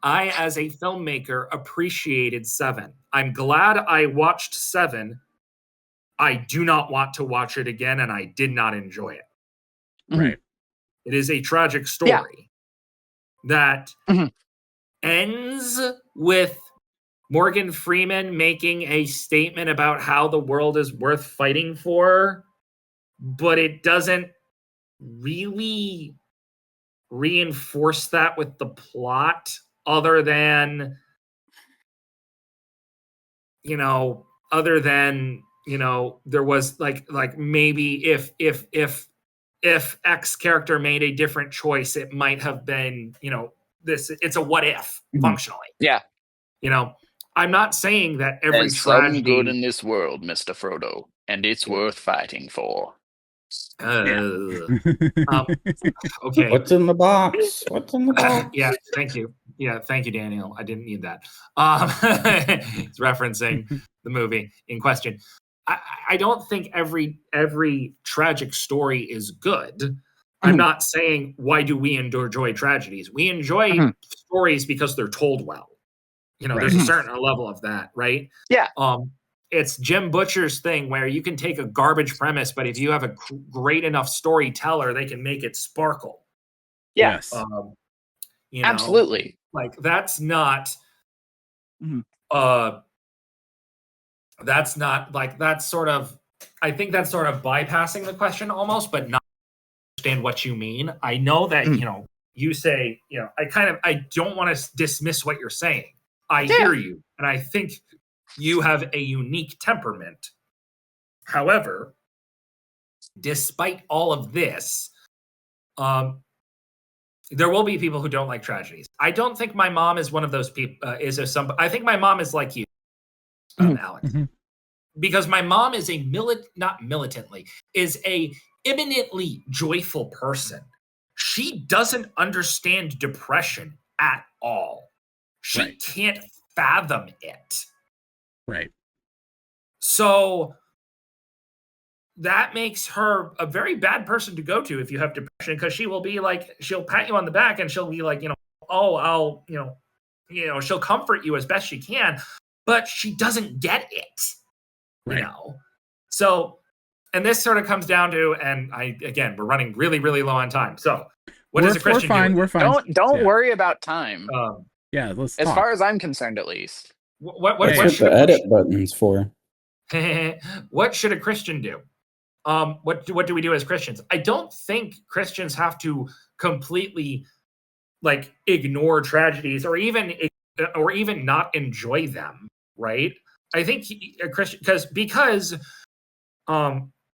filmmaker appreciated Seven. I'm glad I watched Seven. I do not want to watch it again, and I did not enjoy it. Right. It is a tragic story that ends with Morgan Freeman making a statement about how the world is worth fighting for, but it doesn't really reinforce that with the plot other than there was like maybe if X character made a different choice, it might have been it's a what if functionally. I'm not saying that every There's tragedy... some good in this world, Mr. Frodo, and it's worth fighting for. Okay. What's in the box? Yeah, thank you. Yeah, thank you, Daniel. I didn't need that. It's referencing the movie in question. I don't think every tragic story is good. I'm not saying why do we enjoy tragedies. We enjoy stories because they're told well. There's a certain level of that, right? Yeah. It's Jim Butcher's thing where you can take a garbage premise, but if you have a great enough storyteller, they can make it sparkle. Yes. Absolutely. Like that's not that's sort of, I think that's sort of bypassing the question almost, but not understand what you mean. I know that, you say, I don't want to dismiss what you're saying. I hear you, and I think you have a unique temperament. However, despite all of this, there will be people who don't like tragedies. I don't think my mom is one of those people. I think my mom is like you, Alex, because my mom is is a eminently joyful person. She doesn't understand depression at all. She can't fathom it. Right. So that makes her a very bad person to go to if you have depression, because she will be like, she'll pat you on the back and she'll be like, I'll, she'll comfort you as best she can, but she doesn't get it, So, and this sort of comes down to, and we're running really, really low on time. So what does a Christian do? We're fine. Don't worry about time. Let's as talk. far as I'm concerned, at least. What should the edit buttons for? What should a Christian do? What do we do as Christians? I don't think Christians have to completely ignore tragedies or even not enjoy them, right? I think a Christian, because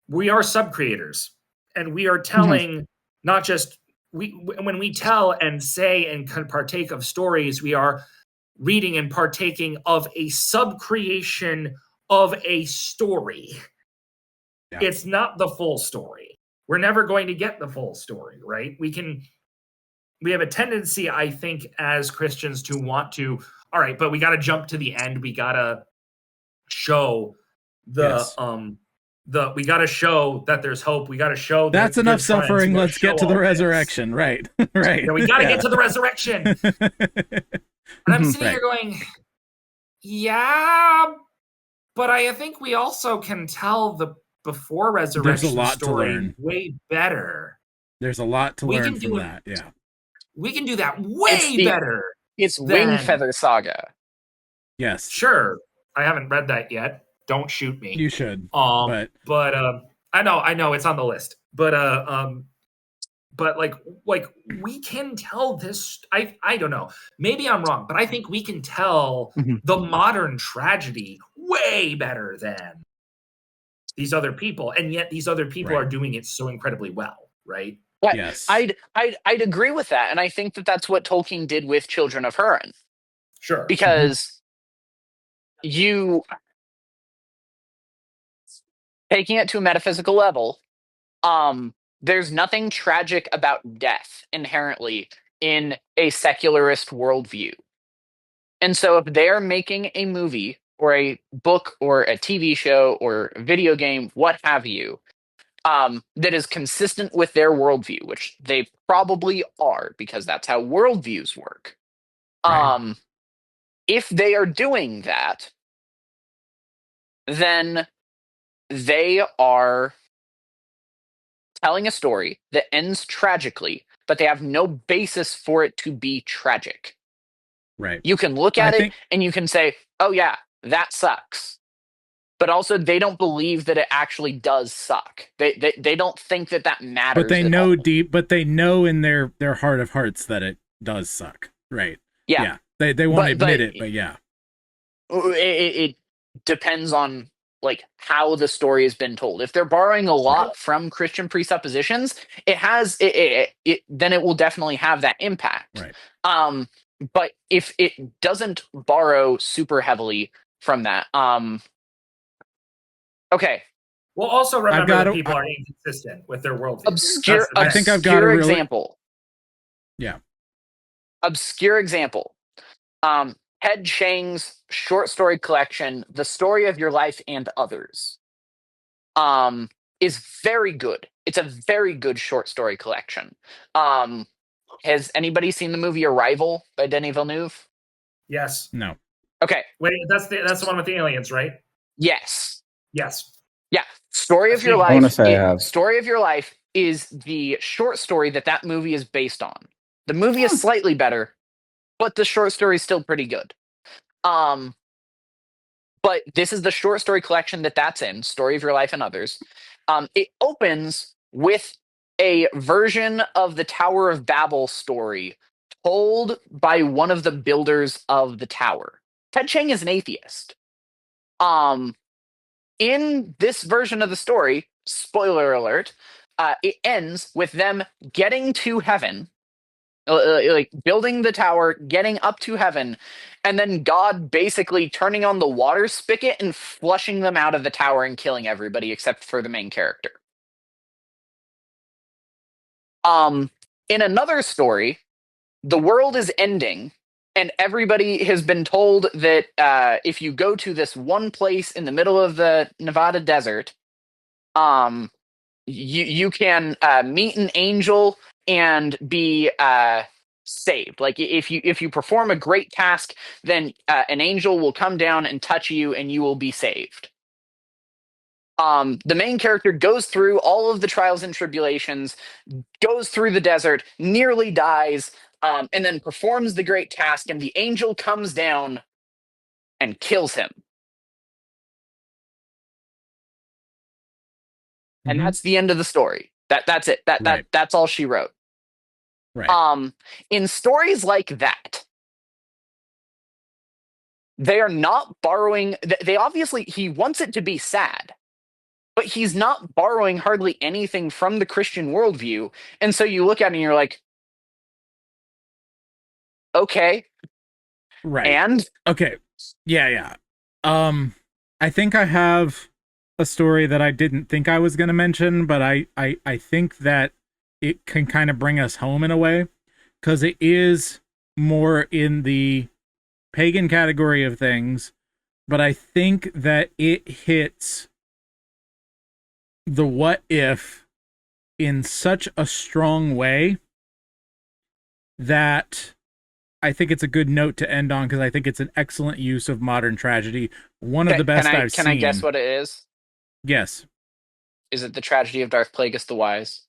we are sub-creators, and we are telling not just when we tell and say and partake of stories, we are reading and partaking of a sub-creation of a story. Yeah. It's not the full story. We're never going to get the full story, right? We have a tendency, I think, as Christians to want to, all right, but we got to jump to the end. We got to show we got to show that there's hope. We got to show that's enough suffering. Let's get to the resurrection. Right. Right. We got to get to the resurrection. And I'm sitting here going, yeah, but I think we also can tell the before resurrection story way better. There's a lot to learn from that. Yeah. We can do that way better. It's Wingfeather Saga. Yes. Sure. I haven't read that yet. Don't shoot me. You should. But I know it's on the list. But but like we can tell this. I don't know. Maybe I'm wrong, but I think we can tell the modern tragedy way better than these other people, and yet these other people Right. are doing it so incredibly well, right? But Yes. I'd agree with that, and I think that that's what Tolkien did with Children of Hurin, Sure. because you taking it to a metaphysical level, there's nothing tragic about death inherently in a secularist worldview. And so if they're making a movie or a book or a TV show or a video game, what have you, that is consistent with their worldview, which they probably are because that's how worldviews work. Right. If they are doing that, then they are telling a story that ends tragically, but they have no basis for it to be tragic. Right. You can look at it and you can say, oh yeah, that sucks. But also they don't believe that it actually does suck. They don't think that matters. But they know but they know in their heart of hearts that it does suck. Right. Yeah. They won't admit it, but yeah. It depends on like how the story has been told. If they're borrowing a lot from Christian presuppositions, then it will definitely have that impact. Right. But if it doesn't borrow super heavily from that, okay. Well, also remember that people are inconsistent with their worldview. I think I've got a really... example. Yeah. Obscure example. Ted Chiang's short story collection, The Story of Your Life and Others, is very good. It's a very good short story collection. Has anybody seen the movie Arrival by Denis Villeneuve? Yes. No. Okay. Wait, that's the one with the aliens, right? Yes. Yes. Yeah. Story of Your Life. I want to say I have. Story of Your Life is the short story that movie is based on. The movie is slightly better, but the short story is still pretty good. But this is the short story collection that's in, Story of Your Life and Others. It opens with a version of the Tower of Babel story told by one of the builders of the tower. Ted Chiang is an atheist. In this version of the story, spoiler alert, it ends with them getting to heaven, like building the tower, getting up to heaven, and then God basically turning on the water spigot and flushing them out of the tower and killing everybody except for the main character. In another story, the world is ending, and everybody has been told that if you go to this one place in the middle of the Nevada desert, you can meet an angel and be saved. Like if you perform a great task, then an angel will come down and touch you, and you will be saved. The main character goes through all of the trials and tribulations, goes through the desert, nearly dies, and then performs the great task, and the angel comes down and kills him. And that's the end of the story. That's it. That's all she wrote. Right. In stories like that, they are not borrowing. They obviously, he wants it to be sad, but he's not borrowing hardly anything from the Christian worldview. And so you look at it and you're like, okay. Right. And? Okay. Yeah. I think I have a story that I didn't think I was going to mention, but I think that it can kind of bring us home in a way, because it is more in the pagan category of things, but I think that it hits the what if in such a strong way that I think it's a good note to end on, because I think it's an excellent use of modern tragedy. One of the best I've seen. Can I guess what it is? Yes. Is it the tragedy of Darth Plagueis the Wise?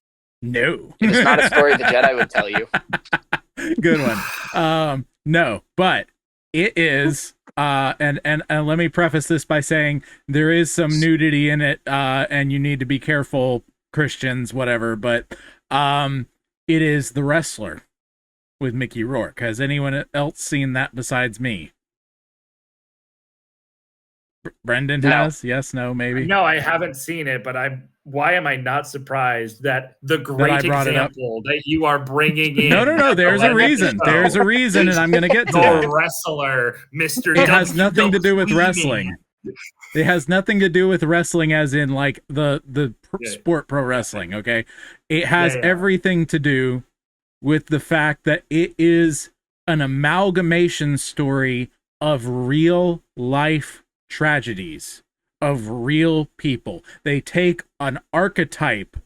No. It is not a story the Jedi would tell you. Good one. No, but it is, and let me preface this by saying there is some nudity in it, and you need to be careful, Christians, whatever, but It is The Wrestler with Mickey Rourke. Has anyone else seen that besides me? Brendan No. has? Yes, no, maybe? No, I haven't seen it, but why am I not surprised that the I great brought it up. example that you are bringing in? No. There's a reason. There's a reason, and I'm going to get to The that. Wrestler, Mr. It has nothing to do with WWE. wrestling. It has nothing to do with wrestling, as in like the sport pro wrestling. Okay, it has everything to do with the fact that it is an amalgamation story of real life tragedies of real people. They take an archetype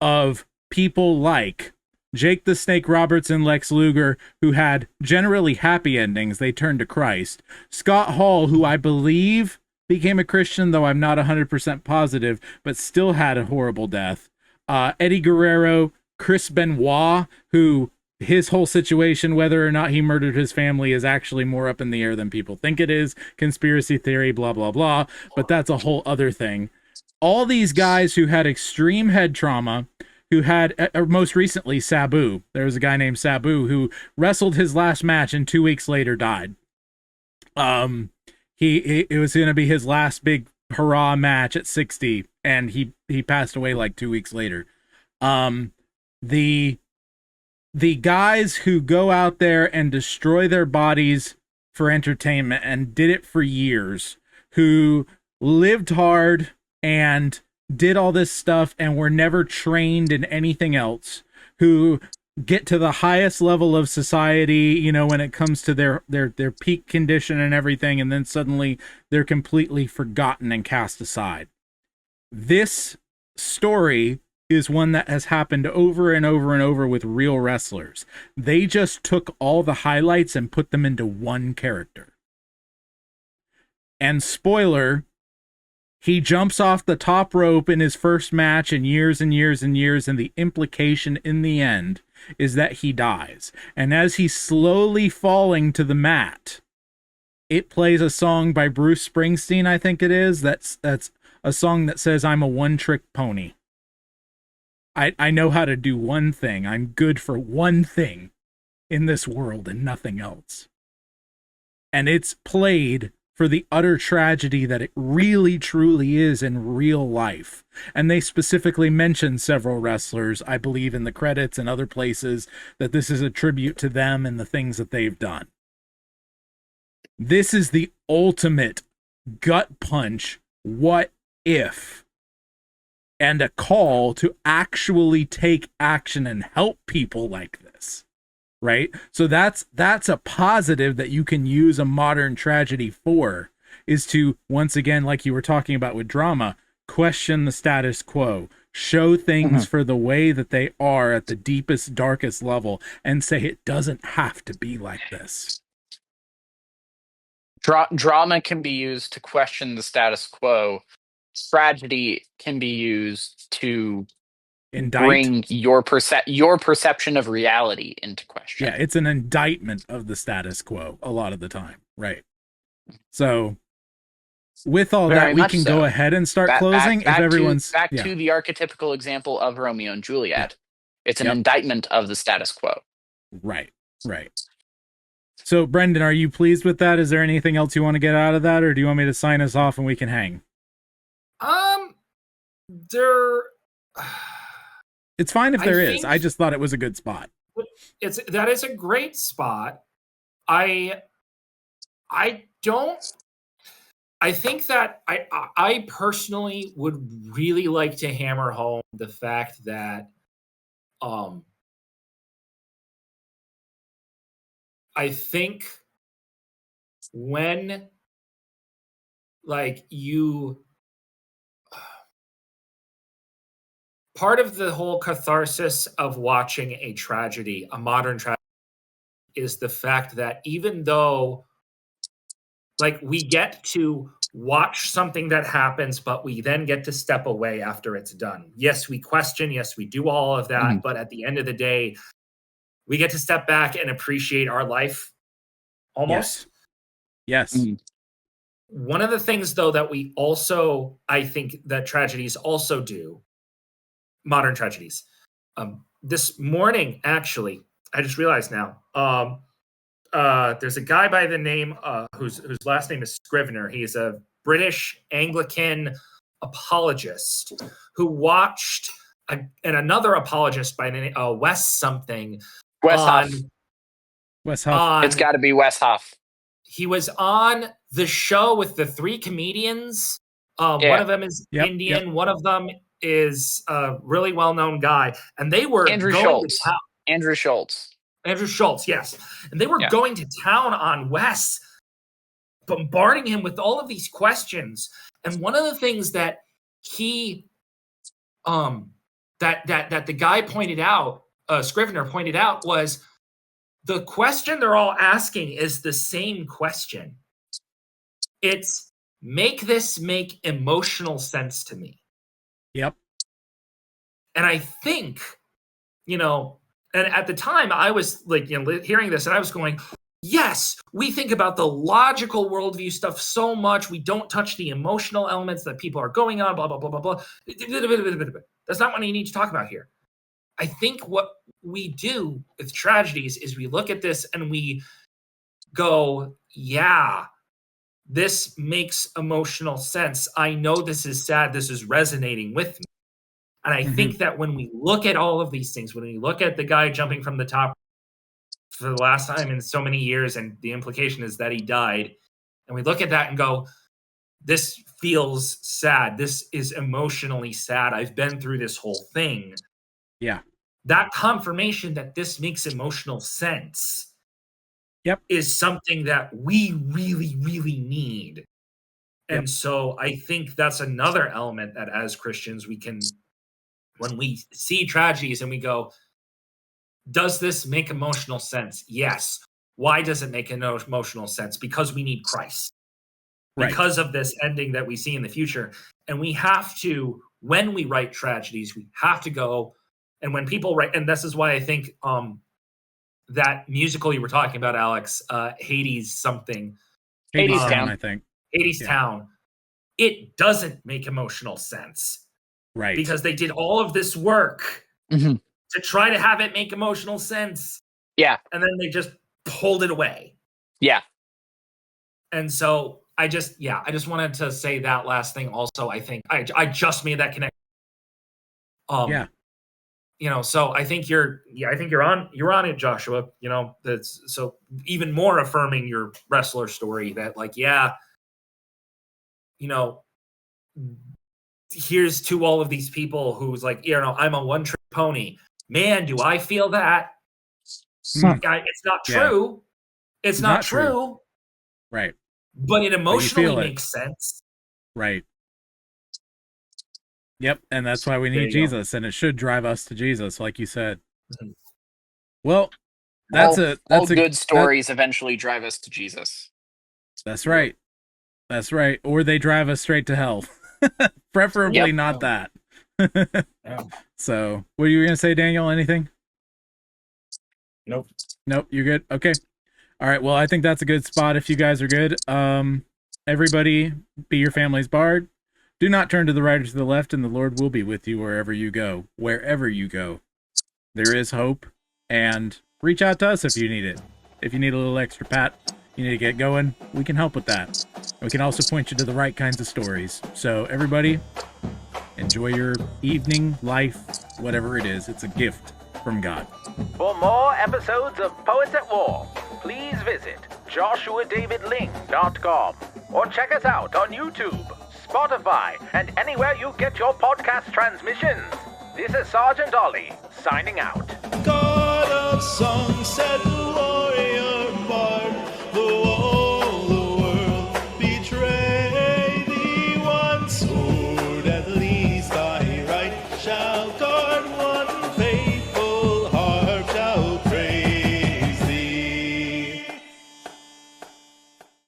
of people like Jake the Snake Roberts and Lex Luger, who had generally happy endings. They turned to Christ. Scott Hall, who I believe became a Christian, though I'm not 100% positive, but still had a horrible death. Eddie Guerrero, Chris Benoit, who his whole situation, whether or not he murdered his family, is actually more up in the air than people think it is. Conspiracy theory, blah, blah, blah. But that's a whole other thing. All these guys who had extreme head trauma, who had, most recently, Sabu. There was a guy named Sabu who wrestled his last match and 2 weeks later died. It was going to be his last big hurrah match at 60, and he passed away like 2 weeks later. The guys who go out there and destroy their bodies for entertainment and did it for years, who lived hard and did all this stuff and were never trained in anything else, who get to the highest level of society, you know, when it comes to their peak condition and everything, and then suddenly they're completely forgotten and cast aside. This story is one that has happened over and over and over with real wrestlers. They just took all the highlights and put them into one character. And spoiler, he jumps off the top rope in his first match in years and years and years, and the implication in the end is that he dies. And as he's slowly falling to the mat, it plays a song by Bruce Springsteen, I think it is. That's a song that says, "I'm a one-trick pony. I know how to do one thing. I'm good for one thing in this world and nothing else." And it's played for the utter tragedy that it really truly is in real life. And they specifically mention several wrestlers, I believe, in the credits and other places, that this is a tribute to them and the things that they've done. This is the ultimate gut punch, what if, and a call to actually take action and help people like this, right? So that's a positive that you can use a modern tragedy for, is to, once again, like you were talking about with drama, question the status quo, show things for the way that they are at the deepest, darkest level, and say it doesn't have to be like this. Drama can be used to question the status quo. Tragedy can be used to bring your perception of reality into question. Yeah, it's an indictment of the status quo a lot of the time, right? So, with all that, we can go ahead and start closing. Back if everyone's back to the archetypical example of Romeo and Juliet, it's an indictment of the status quo. Right. So, Brendan, are you pleased with that? Is there anything else you want to get out of that, or do you want me to sign us off and we can hang? It's fine if there is. I just thought it was a good spot. That is a great spot. I think that I personally would really like to hammer home the fact that I think when part of the whole catharsis of watching a tragedy, a modern tragedy, is the fact that even though we get to watch something that happens, but we then get to step away after it's done. Yes, we question. Yes, we do all of that. But at the end of the day, we get to step back and appreciate our life almost. Yes. One of the things, though, that I think that tragedies also do, modern tragedies, this morning, actually, I just realized now. There's a guy by the name whose last name is Scrivener. He's a British Anglican apologist who watched and another apologist by the name Wes something. Wes Huff. Wes Huff. It's got to be Wes Huff. He was on the show with the three comedians. One of them is Indian. Yep. One of them is a really well-known guy. And they were Andrew Schultz. Andrew Schultz, yes. And they were going to town on Wes, bombarding him with all of these questions. And one of the things that he that the guy pointed out, Scrivener pointed out, was the question they're all asking is the same question. It's, make this make emotional sense to me. Yep. And I think, and at the time I was like, hearing this and I was going, yes, we think about the logical worldview stuff so much. We don't touch the emotional elements that people are going on, blah, blah, blah, blah, blah. That's not what you need to talk about here. I think what we do with tragedies is we look at this and we go, yeah, this makes emotional sense. I know this is sad. This is resonating with me. And I think that when we look at all of these things, when we look at the guy jumping from the top for the last time in so many years, and the implication is that he died, and we look at that and go, this feels sad. This is emotionally sad. I've been through this whole thing. Yeah. That confirmation that this makes emotional sense is something that we really, really need. And so I think that's another element that as Christians we can, when we see tragedies and we go, does this make emotional sense? Yes. Why does it make emotional sense? Because we need Christ. Right. Because of this ending that we see in the future. And we have to, when we write tragedies, we have to go, and when people write, and this is why I think that musical you were talking about, Alex, Hades something. Hades Town, I think. Hades Town. It doesn't make emotional sense. Right. Because they did all of this work to try to have it make emotional sense. Yeah. And then they just pulled it away. Yeah. And so I just wanted to say that last thing also. I think I just made that connection. So I think you're on it, Joshua. That's so even more affirming your wrestler story that here's to all of these people who's like, I'm a one-trick pony. Man, do I feel that? It's not true. Yeah. It's not true. Right. But it emotionally makes sense. Right. Yep, and that's why we need Jesus, and it should drive us to Jesus, like you said. Mm-hmm. Well, all good stories eventually drive us to Jesus. That's right. That's right. Or they drive us straight to hell. Preferably not that. So, what are you going to say, Daniel? Anything? Nope, you're good? Okay. All right, well, I think that's a good spot if you guys are good. Everybody, be your family's bard. Do not turn to the right or to the left, and the Lord will be with you wherever you go. Wherever you go. There is hope, and reach out to us if you need it. If you need a little extra pat, you need to get going, we can help with that. We can also point you to the right kinds of stories. So, everybody, enjoy your evening, life, whatever it is. It's a gift from God. For more episodes of Poets at War, please visit joshuadavidling.com or check us out on YouTube, Spotify, and anywhere you get your podcast transmissions. This is Sergeant Ollie, signing out. God of song said